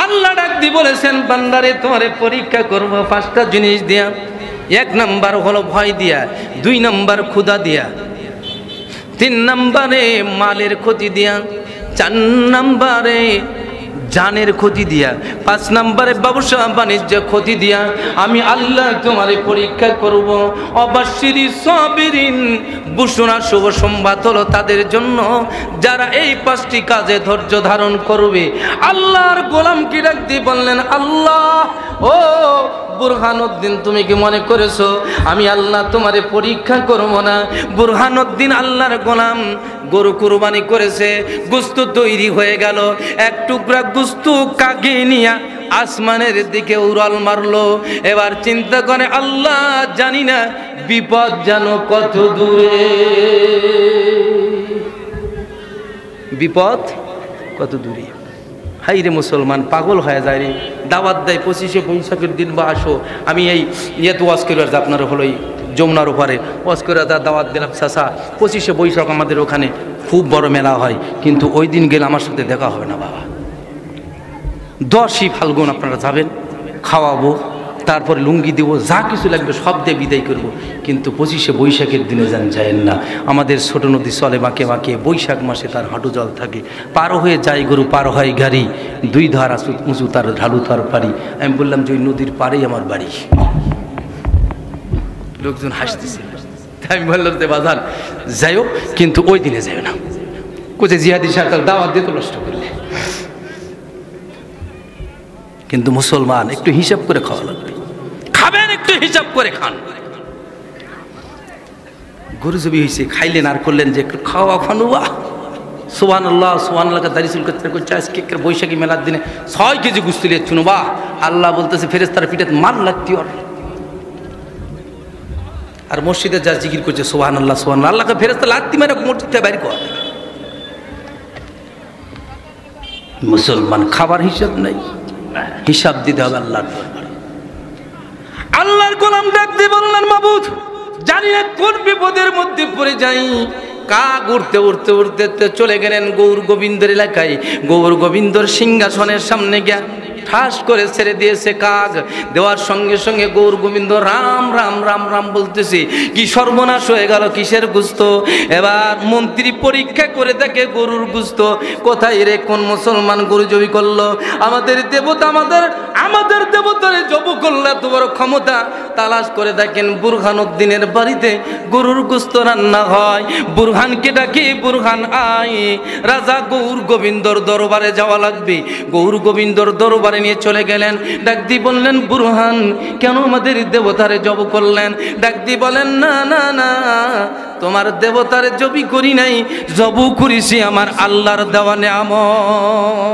আল্লাহ ডাক দিয়ে বলেছেন, বান্দারে তোমারে পরীক্ষা করব 5টা জিনিস দিয়া। 1 নাম্বার হলো ভয় দিয়া, 2 নাম্বার ক্ষুধা দিয়া, 3 নাম্বারে মালের ক্ষতি দিয়া, 4 নাম্বারে জানের ক্ষতি দিয়া, 5 নাম্বারে ব্যবসা বাণিজ্য ক্ষতি দিয়া আমি আল্লাহ তোমারে পরীক্ষা করব। অবাশিরি সাবিরিন, ঘোষণা শুভ সংবাদ হলো তাদের জন্য যারা এই 5টি কাজে ধৈর্য ধারণ করবে। আল্লাহর গোলাম কি ডাক দিয়ে বললেন, আল্লাহ ও বুরহানুদ্দিন, তুমি কি মনে করেছো আমি আল্লাহ তোমারে পরীক্ষা করব না? বুরহানুদ্দিন আল্লাহর গোলাম গরু কুরবানি করেছে, গোস্ত তৈরি হয়ে গেল, 1 টুকরা গোস্ত কাকে নিয়ে আসমানের দিকে উড়াল মারলো। এবার চিন্তা করে, আল্লাহ জানি না বিপদ যেন কত দূরে, বিপদ কত দূরে। হাই রে মুসলমান, পাগল হয়ে যায় রে। দাওয়াত দেয় 25শে বৈশাখের দিন বা আসো। আমি এই ইয়েতে ওয়াজ করে আপনার হলো এই যমুনার ওপারে ওয়াজ করে দাওয়াত দিলাম, চাচা 25শে বৈশাখ আমাদের ওখানে খুব বড় মেলা হয়, কিন্তু ওই দিন গেলে আমার সাথে দেখা হবে না বাবা। 10ই ফাল্গুন আপনারা যাবেন, খাওয়াবো, তারপরে লুঙ্গি দেবো, যা কিছু লাগবে সব দিয়ে বিদায় করবো, কিন্তু 25শে বৈশাখের দিনে যান না। আমাদের ছোট নদী চলে বাঁকে বাঁকে, বৈশাখ মাসে তার হাঁটু জল থাকে, পার হয়ে যায় গরু, পার হয় গাড়ি, 2 ধার উঁচু তার ঢালু তার পারি। আমি বললাম যে ওই নদীর পাড়েই আমার বাড়ি। লোকজন হাসতেছে, আমি বললাম যে বাজান যাই হোক, কিন্তু ওই দিনে যাই না, কোচে জিহাদি সরকার দাওয়াত দিয়ে তো নষ্ট করলে। কিন্তু মুসলমান একটু হিসাব করে খাওয়া লাগবে, খাবেন একটু হিসাব করে খান। গরু জবি হয়েছে, খাইলেন আর করলেন যে খাওয়া খানুয়া, সুবহানাল্লাহ সুবহানাল্লাহ দারিসুল করতে করছে। আজকে বৈশাখী মেলার দিনে 6 কেজি গুস্ত লিয়ে চুনো, বাহ, আল্লাহ বলতেছে ফেরেশতার পিঠে মার লাগতি ওর। আর মসজিদে যা জিকির করছে সুবহানাল্লাহ সুবহানাল্লাহ, আল্লাহকে ফেরেশতা লাত্তি মেরে মসজিদ থেকে বাইর কর। মুসলমান খাবার হিসাব নাই, হিসাব দিতে হবে আল্লাহর দরবারে। আল্লাহর গোলাম ডাক দিয়ে বললেন, মাবুদ জানি না কোন বিপদের মধ্যে পড়ে যাই। কাক উড়তে উড়তে উড়তে চলে গেলেন গৌর গোবিন্দের এলাকায়। গৌর গোবিন্দর সিংহাসনের সামনে গিয়া ঠাস করে ছেড়ে দিয়েছে কাক। দেওয়ার সঙ্গে সঙ্গে গৌর গোবিন্দ রাম রাম রাম রাম বলতেছে। কি সর্বনাশ হয়ে গেল, কিসের গুস্ত? এবার মন্ত্রী পরীক্ষা করে দেখে গরুর গুস্ত। কোথায় রে, কোন মুসলমান গরু জবি করলো? আমাদের দেবতা, আমাদের দেবতারে জবু করলো, এত বড় ক্ষমতা। তালাশ করে দেখেন বুরহানুদ্দিনের বাড়িতে গরুর গুস্ত রান্না হয়। বুরহানকে ডাকি, বুরহান আই, রাজা গৌর গোবিন্দর দরবারে যাওয়া লাগবে। গৌর গোবিন্দর দরবারে নিয়ে চলে গেলেন। ডাক দিয়ে বললেন, বুরহান কেন আমাদের দেবতারে জব করলেন? ডাক দিয়ে বলেন, না না না, তোমার দেবতারে জবি করি নাই, জবু করিছি আমার আল্লাহর দেওয়া নিয়ামত।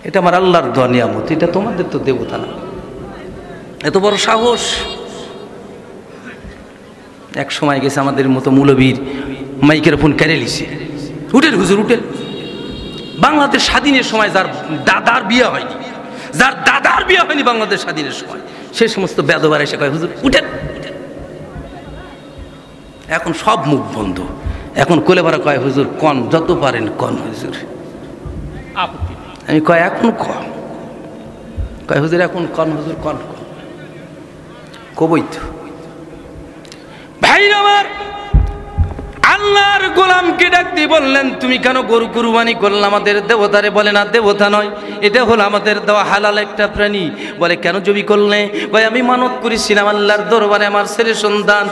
এটা আমার আল্লাহর দেওয়া নিয়ামত, এটা তোমাদের তো দেবতা না। এত বড় সাহস! এক সময় গেছে আমাদের মতো মৌলবীর মাইকের ফোন কেড়ে লিছে, উঠেন হুজুর উঠেন। বাংলাদেশ স্বাধীনের সময় যার দাদার বিয়ে হয়নি, বাংলাদেশ স্বাধীনের সময়, সে সমস্ত বেদবার এসে কয় হুজুর উঠেন। এখন সব মুখ বন্ধ, এখন কোলে ভরা কয় হুজুর কন, যত পারেন কন হুজুর। আমি কয় এখন কন, কয় হুজুর এখন কন, হুজুর কন কবই তো। ভাই আমার আল্লাহর গোলামকে ডাক দিয়ে বললেন, তুমি কেন গরু কুরবানি করলে আমাদের দেবতারে? বলে না, দেবতা নয়, এটা হলো আমাদের দেওয়া হালাল একটা প্রাণী। বলে কেন জবি করলে? ভাই আমি মানত করেছিলাম আল্লাহর দরবারে আমার ছেলে সন্তান,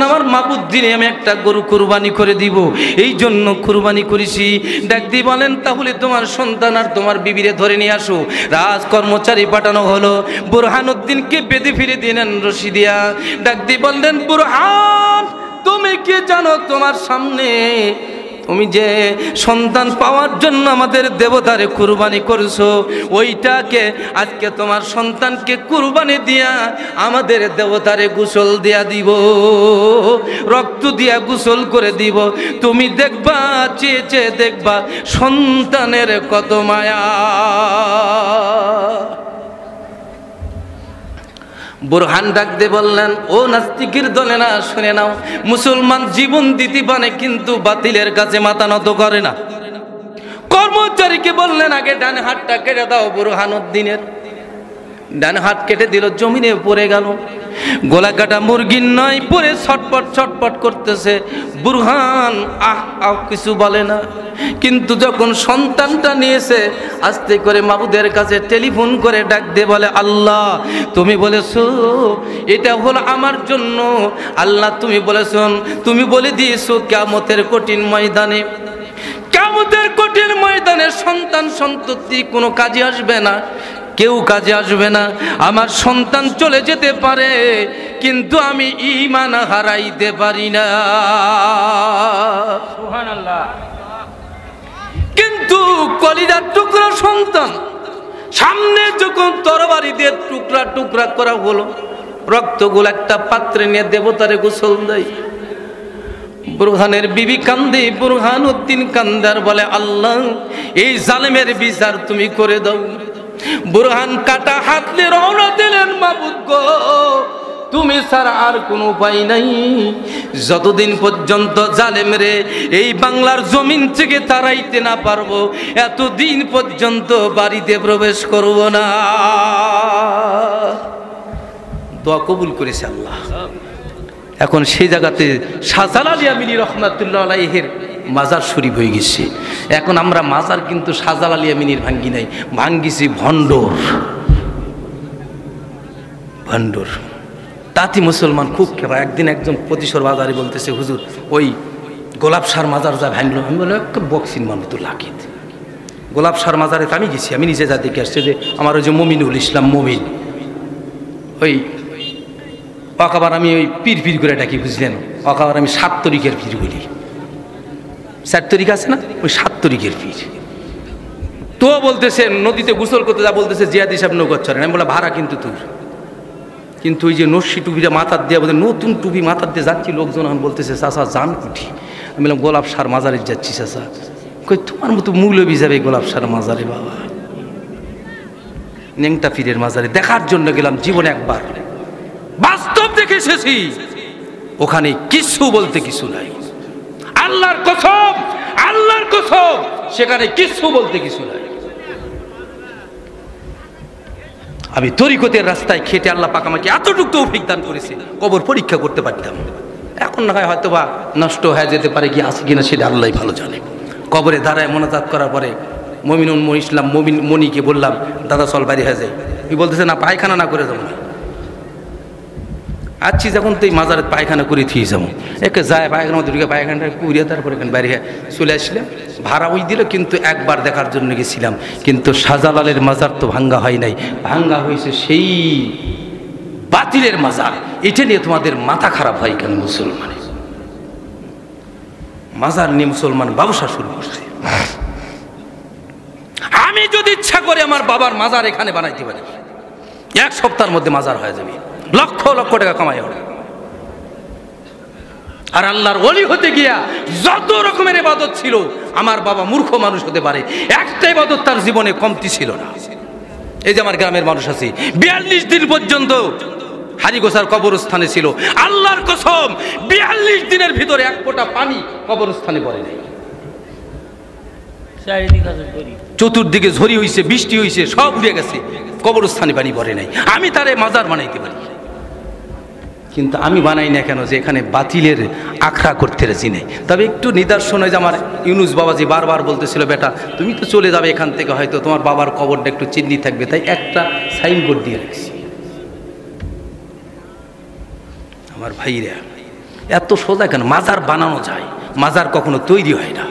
আমার মাবুদ দিনে আমি একটা গরু কুরবানি করে দিব, এই জন্য কুরবানি করেছি। ডাক দিয়ে বলেন, তাহলে তোমার সন্তান আর তোমার বিবিরে ধরে নিয়ে আসো। রাজ কর্মচারী পাঠানো হলো, বুরহানুদ্দিনকে বেঁধে ফিরে দিলেন রশি দিয়া। ডাক দিয়ে বললেন, বুরহান তুমি কি জানো তোমার সামনে তুমি যে সন্তান পাওয়ার জন্য আমাদের দেবতারে কুরবানি করছো, ওইটাকে আজকে তোমার সন্তানকে কুরবানি দিয়া আমাদের দেবতারে গোসল দিয়া দিব, রক্ত দিয়া গোসল করে দিব। তুমি দেখবা, চেয়ে চেয়ে দেখবা সন্তানের কত মায়া। বুরহান ডাক দিয়ে বললেন, ও নাস্তিকের দলে না, শুনে নাও, মুসলমান জীবন দিতে পারে কিন্তু বাতিলের কাছে মাথা নত করে না। কর্মচারীকে বললেন, আগে ডান হাতটা কেটে দাও। বুরহানুদ্দিনের ডান হাত কেটে দিল, জমিনে পড়ে গেল। গলা কাটা মুরগির নয়, পরে ছটপট ছটপট করতেছে। বুরহান কিছু বলে না, কিন্তু যখন সন্তানটা নিয়েছে আস্তে করে মাবুদের কাছে টেলিফোন করে ডাক দিয়ে বলে, আল্লাহ তুমি বলেছো এটা হলো আমার জন্য, আল্লাহ তুমি বলেছো, তুমি বলে দিয়েছো কিয়ামতের কঠিন ময়দানে, কিয়ামতের কঠিন ময়দানে সন্তান সন্ততি কোনো কাজে আসবে না, কেউ কাজে আসবে না। আমার সন্তান চলে যেতে পারে কিন্তু আমি ঈমান হারাইতে পারি না। সুবহানাল্লাহ। কিন্তু কলিজার টুকরা সন্তান সামনে যখন তরবারি দিয়ে টুকরা টুকরা করা হলো, রক্তগুলো একটা পাত্রে নিয়ে দেবতারে গোসল দেয়। বুরহানের বিবি কান্দে, বুরহানুদ্দিন কান্দার বলে, আল্লাহ এই জালেমের বিচার তুমি করে দাও। বুরহান কাটা হাত নিয়ে রওনা দিলেন, মাবুদ গো তুমি ছাড়া আর কোনো উপায় নাই, যতদিন পর্যন্ত জালেমরে এই বাংলার জমিন থেকে তাড়াইতে না পারবো এতদিন পর্যন্ত বাড়িতে প্রবেশ করব না। দোয়া কবুল করেছে আল্লাহ। এখন সেই জায়গাতে শাহজালাল ইয়ামিনী রহমাতুল্লাহ আলাইহির মাজার শরীফ হয়ে গেছে। এখন আমরা মাজার কিন্তু শাহজালাল ইয়ামিনীর ভাঙ্গি নাই, ভাঙ্গিছি ভণ্ডর। ভণ্ডর তাঁতি মুসলমান খুব খেপা। একদিন একজন প্রতিশোর বাজারে বলতেছে, হুজুর ওই গোলাপ সার মাজার যা ভাঙলো, আমি বললাম বক্সিন মানুষ তো লাকিত। গোলাপ সার মাজারে তো আমি গেছি, আমি নিজে যা দেখে আসছি, যে আমার ওই যে মমিনুল ইসলাম মমিন, ওই অকাবার আমি ওই পীর পীর করে ডাকি, বুঝলেন, অকাবার আমি 7 তারিখের পীর বলি। 4 তারিখ আছে না, ওই 7 তারিখের পীর। তো বলতেছে নদীতে গোসল করতে যা, বলতেছে জিয়াদ হিসাব নৌকর চড়েন। আমি বললাম ভাড়া কিন্তু তোর, কিন্তু ওই যে নস্যি টুপিটা মাথার দিয়ে, বলতে নতুন টুপি মাথার দিয়ে যাচ্ছি, লোকজন এখন বলতেছে চাচা যান কুঠি। আমি বললাম গোলাপ সার মাজারে যাচ্ছি চাচা। কই তোমার মতো মৌলবি যাবে গোলাপ সার মাজারে? বাবা ন্যাংটা পীরের মাজারে দেখার জন্য গেলাম, জীবনে একবার বাস্তব দেখে এসেছি, ওখানে কিছু বলতে কিছু নাই। আল্লাহর কসম, আল্লাহর কসম, সেখানে কিছু বলতে কিছু নাই। আমি তরিকতের রাস্তায় খেটে আল্লাহ পাক আমাকে এতটুকু তৌফিক দান করেছে, কবর পরীক্ষা করতে পারতাম। এখন না হয় হয়তো বা নষ্ট হয়ে যেতে পারে, কি আছে কিনা সেটা আল্লাহই ভালো জানে। কবরে দাঁড়ায় মোনাজাত করার পরে মমিনুল ইসলাম মনিকে বললাম, দাদা চল বাড়ি হয়ে যায়। তুই বলতেছে না, পায়খানা না করে যাবো না। আচ্ছি যখন তুই মাজারে পায়খানা করে থিয়ে যাবো, একে যায় পায়খানার মধ্যে ঢুকে পায়খানাটা কুড়িয়ে, তারপরে এখানে বাইরে চলে আসলাম। ভাড়া ওই দিল, কিন্তু একবার দেখার জন্য গেছিলাম। কিন্তু শাহজালালের মাজার তো ভাঙ্গা হয় নাই, ভাঙ্গা হয়েছে সেই বাতিলের মাজার। এটা নিয়ে তোমাদের মাথা খারাপ হয় কেন? মুসলমানের মাজার নিয়ে মুসলমান ব্যবসা শুরু করছে। আমি যদি ইচ্ছা করে আমার বাবার মাজার এখানে বানাইতে পারি, 1 সপ্তাহের মধ্যে মাজার হয়ে যাবে, লক্ষ লক্ষ টাকা কামাই হবে। আর আল্লাহর ওলি হতে গিয়া যত রকমের ইবাদত ছিল, আমার বাবা মূর্খ মানুষ হতে পারে, একটা ইবাদত তার জীবনে কমতি ছিল না। এই যে আমার গ্রামের মানুষ আছে, 42 দিন পর্যন্ত হারিগোসার কবরস্থানে ছিল। আল্লাহর কসম, 42 দিনের ভিতরে 1 ফোঁটা পানি কবরস্থানে পড়ে নাই। চতুর্দিকে ঝড়ি হইছে, বৃষ্টি হইছে, সব উড়ে গেছে, কবরস্থানে পানি পড়ে নাই। আমি তারে মাজার বানাইতে পারি। কিন্তু আমি বানাই না কেন যে এখানে বাতিলের আখড়া করতে রাজি নেই। তবে একটু নিদর্শন হয় যে আমার ইউনুস বাবাজি বারবার বলতেছিল, বেটা তুমি তো চলে যাবে এখান থেকে, হয়তো তোমার বাবার কবরটা একটু চিহ্নি থাকবে, তাই একটা সাইনবোর্ড দিয়ে রাখছি। আমার ভাইরা এত সোজা কেন? মাজার বানানো যায়, মাজার কখনো তৈরি হয় না।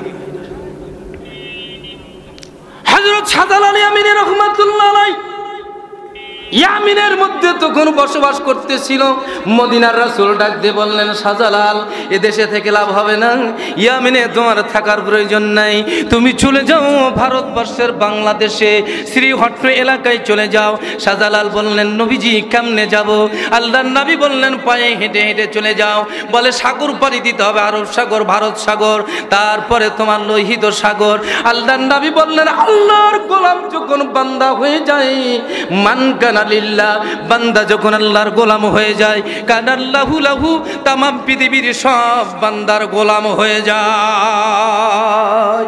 হযরত শাহজালাল ইয়ামিনী রাহমাতুল্লাহ আলাইহি ইয়ামিনের মধ্যে তখন বসবাস করতেছিল। মদিনার রাসূল ডাক দিয়ে বললেন, শাহজালাল এদেশে থেকে লাভ হবে না, ইয়ামিনে তোমার থাকার প্রয়োজন নাই, তুমি চলে যাও ভারতবর্ষের বাংলাদেশে শ্রীহট্ট এলাকায় চলে যাও। শাহজালাল বললেন, নবীজি কেমনে যাব? আল্লাহর নবী বললেন, পায়ে হেঁটে হেঁটে চলে যাও। বলে সাগর পাড়ি দিতে হবে, আরব সাগর, ভারত সাগর, তারপরে তোমার লোহিত সাগর। আল্লাহর নবী বললেন, আল্লাহর গোলাম যখন বান্দা হয়ে যায়, মান কানা লিল্লাহ, বান্দা যখন আল্লাহর গোলাম হয়ে যায়, কানাল্লাহু লাহু, তামাম পৃথিবীর সব বান্দার গোলাম হয়ে যায়।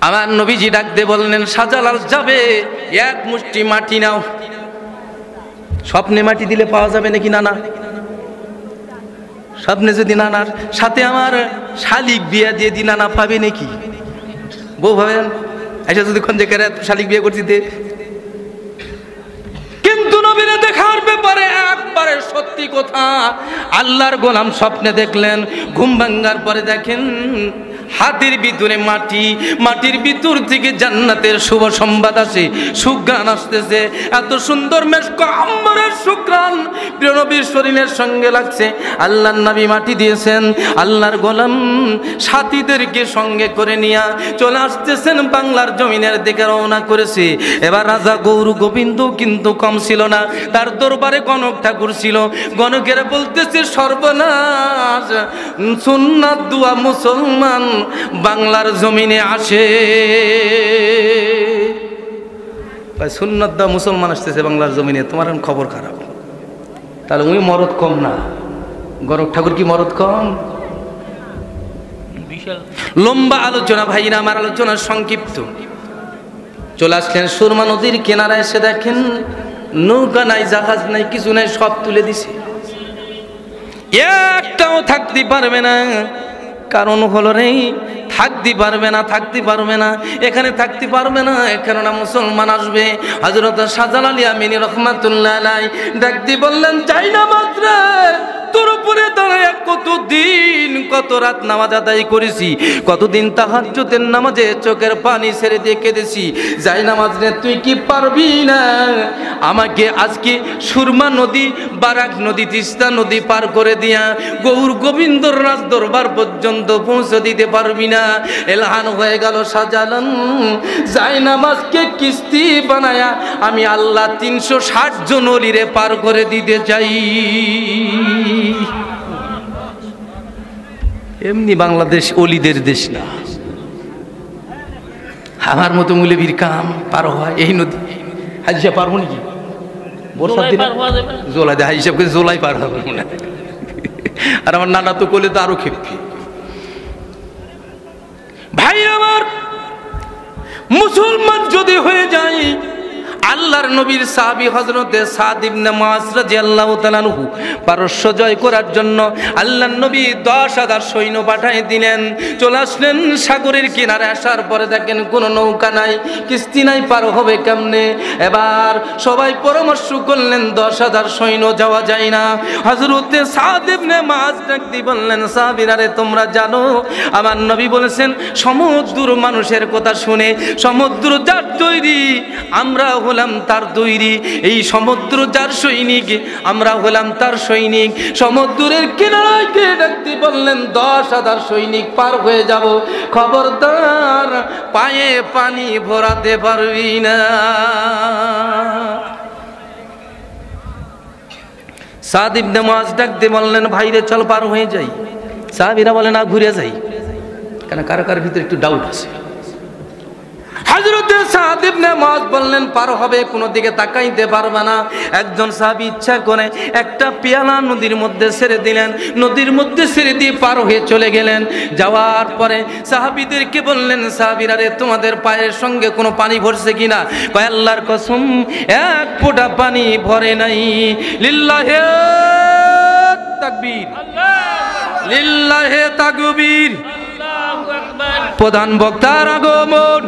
আমার নবীজি ডাক দিয়ে বললেন, শাহজালাল যাবে, এক মুষ্টি মাটি নাও। স্বপ্নে মাটি দিলে পাওয়া যাবে নাকি? না না, স্বপ্নে যদি নানার সাথে আমার শালিক বিয়া দিয়ে দি, নানা পাবে নাকি? বউ ভাবেন আচ্ছা যদি খঞ্জে কেরে শালিক বিয়ে করছি দে। কিন্তু নবীরে দেখার ব্যাপারে একবারে সত্যি কথা। আল্লাহর গোলাম স্বপ্নে দেখলেন, ঘুম ভাঙ্গার পরে দেখেন হাতের ভিতরে মাটি, মাটির ভিতর থেকে জান্নাতের শুভ সংবাদ আসে, সুঘ্রাণ আসতেছে, এত সুন্দর মেশক আম্বরের সুঘ্রাণ প্রিয় নবীর শরীরের সঙ্গে লাগছে। আল্লাহর নবী মাটি দিয়েছেন, আল্লাহর গোলাম সাথীদেরকে সঙ্গে করে নিয়ে চলে আসতেছেন, বাংলার জমিনের দিকে রওনা করেছে। এবার রাজা গৌর গোবিন্দ কিন্তু কম ছিল না, তার দরবারে গণক ঠাকুর ছিল। গণকের বলতেছে, সর্বনাশ, সুন্নাত দুয়া মুসলমান বাংলার জমিনে আসে। সুন্নাত দুয়া মুসলমান আসতেছে বাংলার জমিনে, তোমার খবর খারাপ। তাহলে উনি মরদ কম না, গণক ঠাকুর কি মরদ কম? লম্বা আলোচনা ভাইরা, আমার আলোচনা সংক্ষিপ্ত। চলে আসলেন সুরমা নদীর কিনারায়, এসে দেখেন নৌকা নাই, জাহাজ নাই, কিছু নাই, সব তুলে দিছে। একটাও থাকতে পারবে না, কারণ হলো রে থাকতে পারবে না, থাকতে পারবে না, এখানে থাকতে পারবে না, কেননা মুসলমান আসবে। হযরত শাহজালাল ইয়ামিনী রাহমাতুল্লাহ আলাইহি ডাকতে বললেন, যাই না মাত্র তোর উপরে দাঁড়ায় কতদিন কত রাত নামাজ আদায় করেছি, কতদিন তাহাজ্জুদের নামাজে চোখের পানি ছেড়ে দিয়ে কেঁদেছি, যাই নামাজ রে তুই কি পারবি না আমাকে আজকে সুরমা নদী, বারাক নদী, তিস্তা নদী পার করে দিয়া গৌর গোবিন্দর রাজ দরবার পর্যন্ত পৌঁছে দিতে পারবি না? এলহান হয়ে গেল শাহজালাল, যাই নামাজকে কিস্তি বানায়া আমি আল্লাহ 360 জন অলিরে পার করে দিতে চাই। এমনি বাংলাদেশ অলিদের দেশ না, আমার মতো মুলেবির কাম পার হয় এই নদী। হাজি সাহেব পারবো নাকি? বর্ষার দিনে জোলাই দেয়, হাজি সাহেবকে জোলাই পার হবে না। আর আমার নানা তো কোলে তো আরো খেপি। ভাই আমার, মুসলমান যদি হয়ে যায়, আল্লাহর নবীর সাহাবী হযরতে সাদ ইবনে মুআজ রাদিয়াল্লাহু তাআলা আনহু পারস্য জয় করার জন্য আল্লাহর নবী 10,000 সৈন্য পাঠিয়ে দিলেন। চলে আসলেন সাগরের কিনারে, আসার পরে দেখেন কোনো নৌকা নাই, কিস্তি নাই, পার হবে কেমনে? এবার সবাই পরামর্শ করলেন 10,000 সৈন্য যাওয়া যায় না। হযরতে সাদ ইবনে মুআজ ডাকতে বললেন, সাহাবীরা রে, তোমরা জানো আমার নবী বলেছেন সমুদ্র মানুষের কথা শুনে, সমুদ্র যার তৈরি আমরা হলাম তার তৈরি, এই সমুদ্র যার সৈনিক আমরা হলাম তার সৈনিক। সমুদ্রের কিনারায় গিয়ে ডাকতে বললেন 10,000 সৈনিক পার হয়ে যাব, খবরদার পায়ে পানি ভরাতে পারবি না। সাদ ইবনে মুআজ ডাকতে বললেন, ভাইরে চল পার হয়ে যাই। সাহাবীরা বলেন, না ঘুরে যাই, কেন কার কার ভিতরে একটু ডাউট আছে। হযরতে সাদ ইবনে মুআয বললেন পার হবে, কোনো দিকে তাকাইতে পারবে না। একজন সাহাবী ইচ্ছা করে একটা পেয়ালা নদীর মধ্যে ছেড়ে দিলেন, নদীর মধ্যে ছেড়ে দিয়ে পার হয়ে চলে গেলেন। যাওয়ার পরে সাহাবীদেরকে বললেন, সাহাবীরা রে তোমাদের পায়ের সঙ্গে কোনো পানি ভরছে কিনা? কয় আল্লাহর কসম এক ফোঁটা পানি ভরে নাই। লিল্লাহি তাকবীর, লিল্লাহি তাকবীর। প্রধান বক্তার আগমন,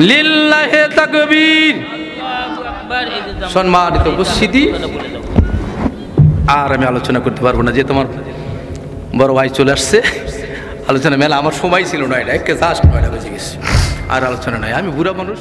লিল্লাহি তাকবীর। সম্মানিত উপস্থিতি, আর আমি আলোচনা করতে পারবো না, যে তোমার বড় ভাই চলে আসছে। আলোচনা মেলা আমার সময় ছিল না, এটা একে জাস্ট 9টা বেজে গেছে, আর আলোচনা নাই। আমি বুড়া মানুষ।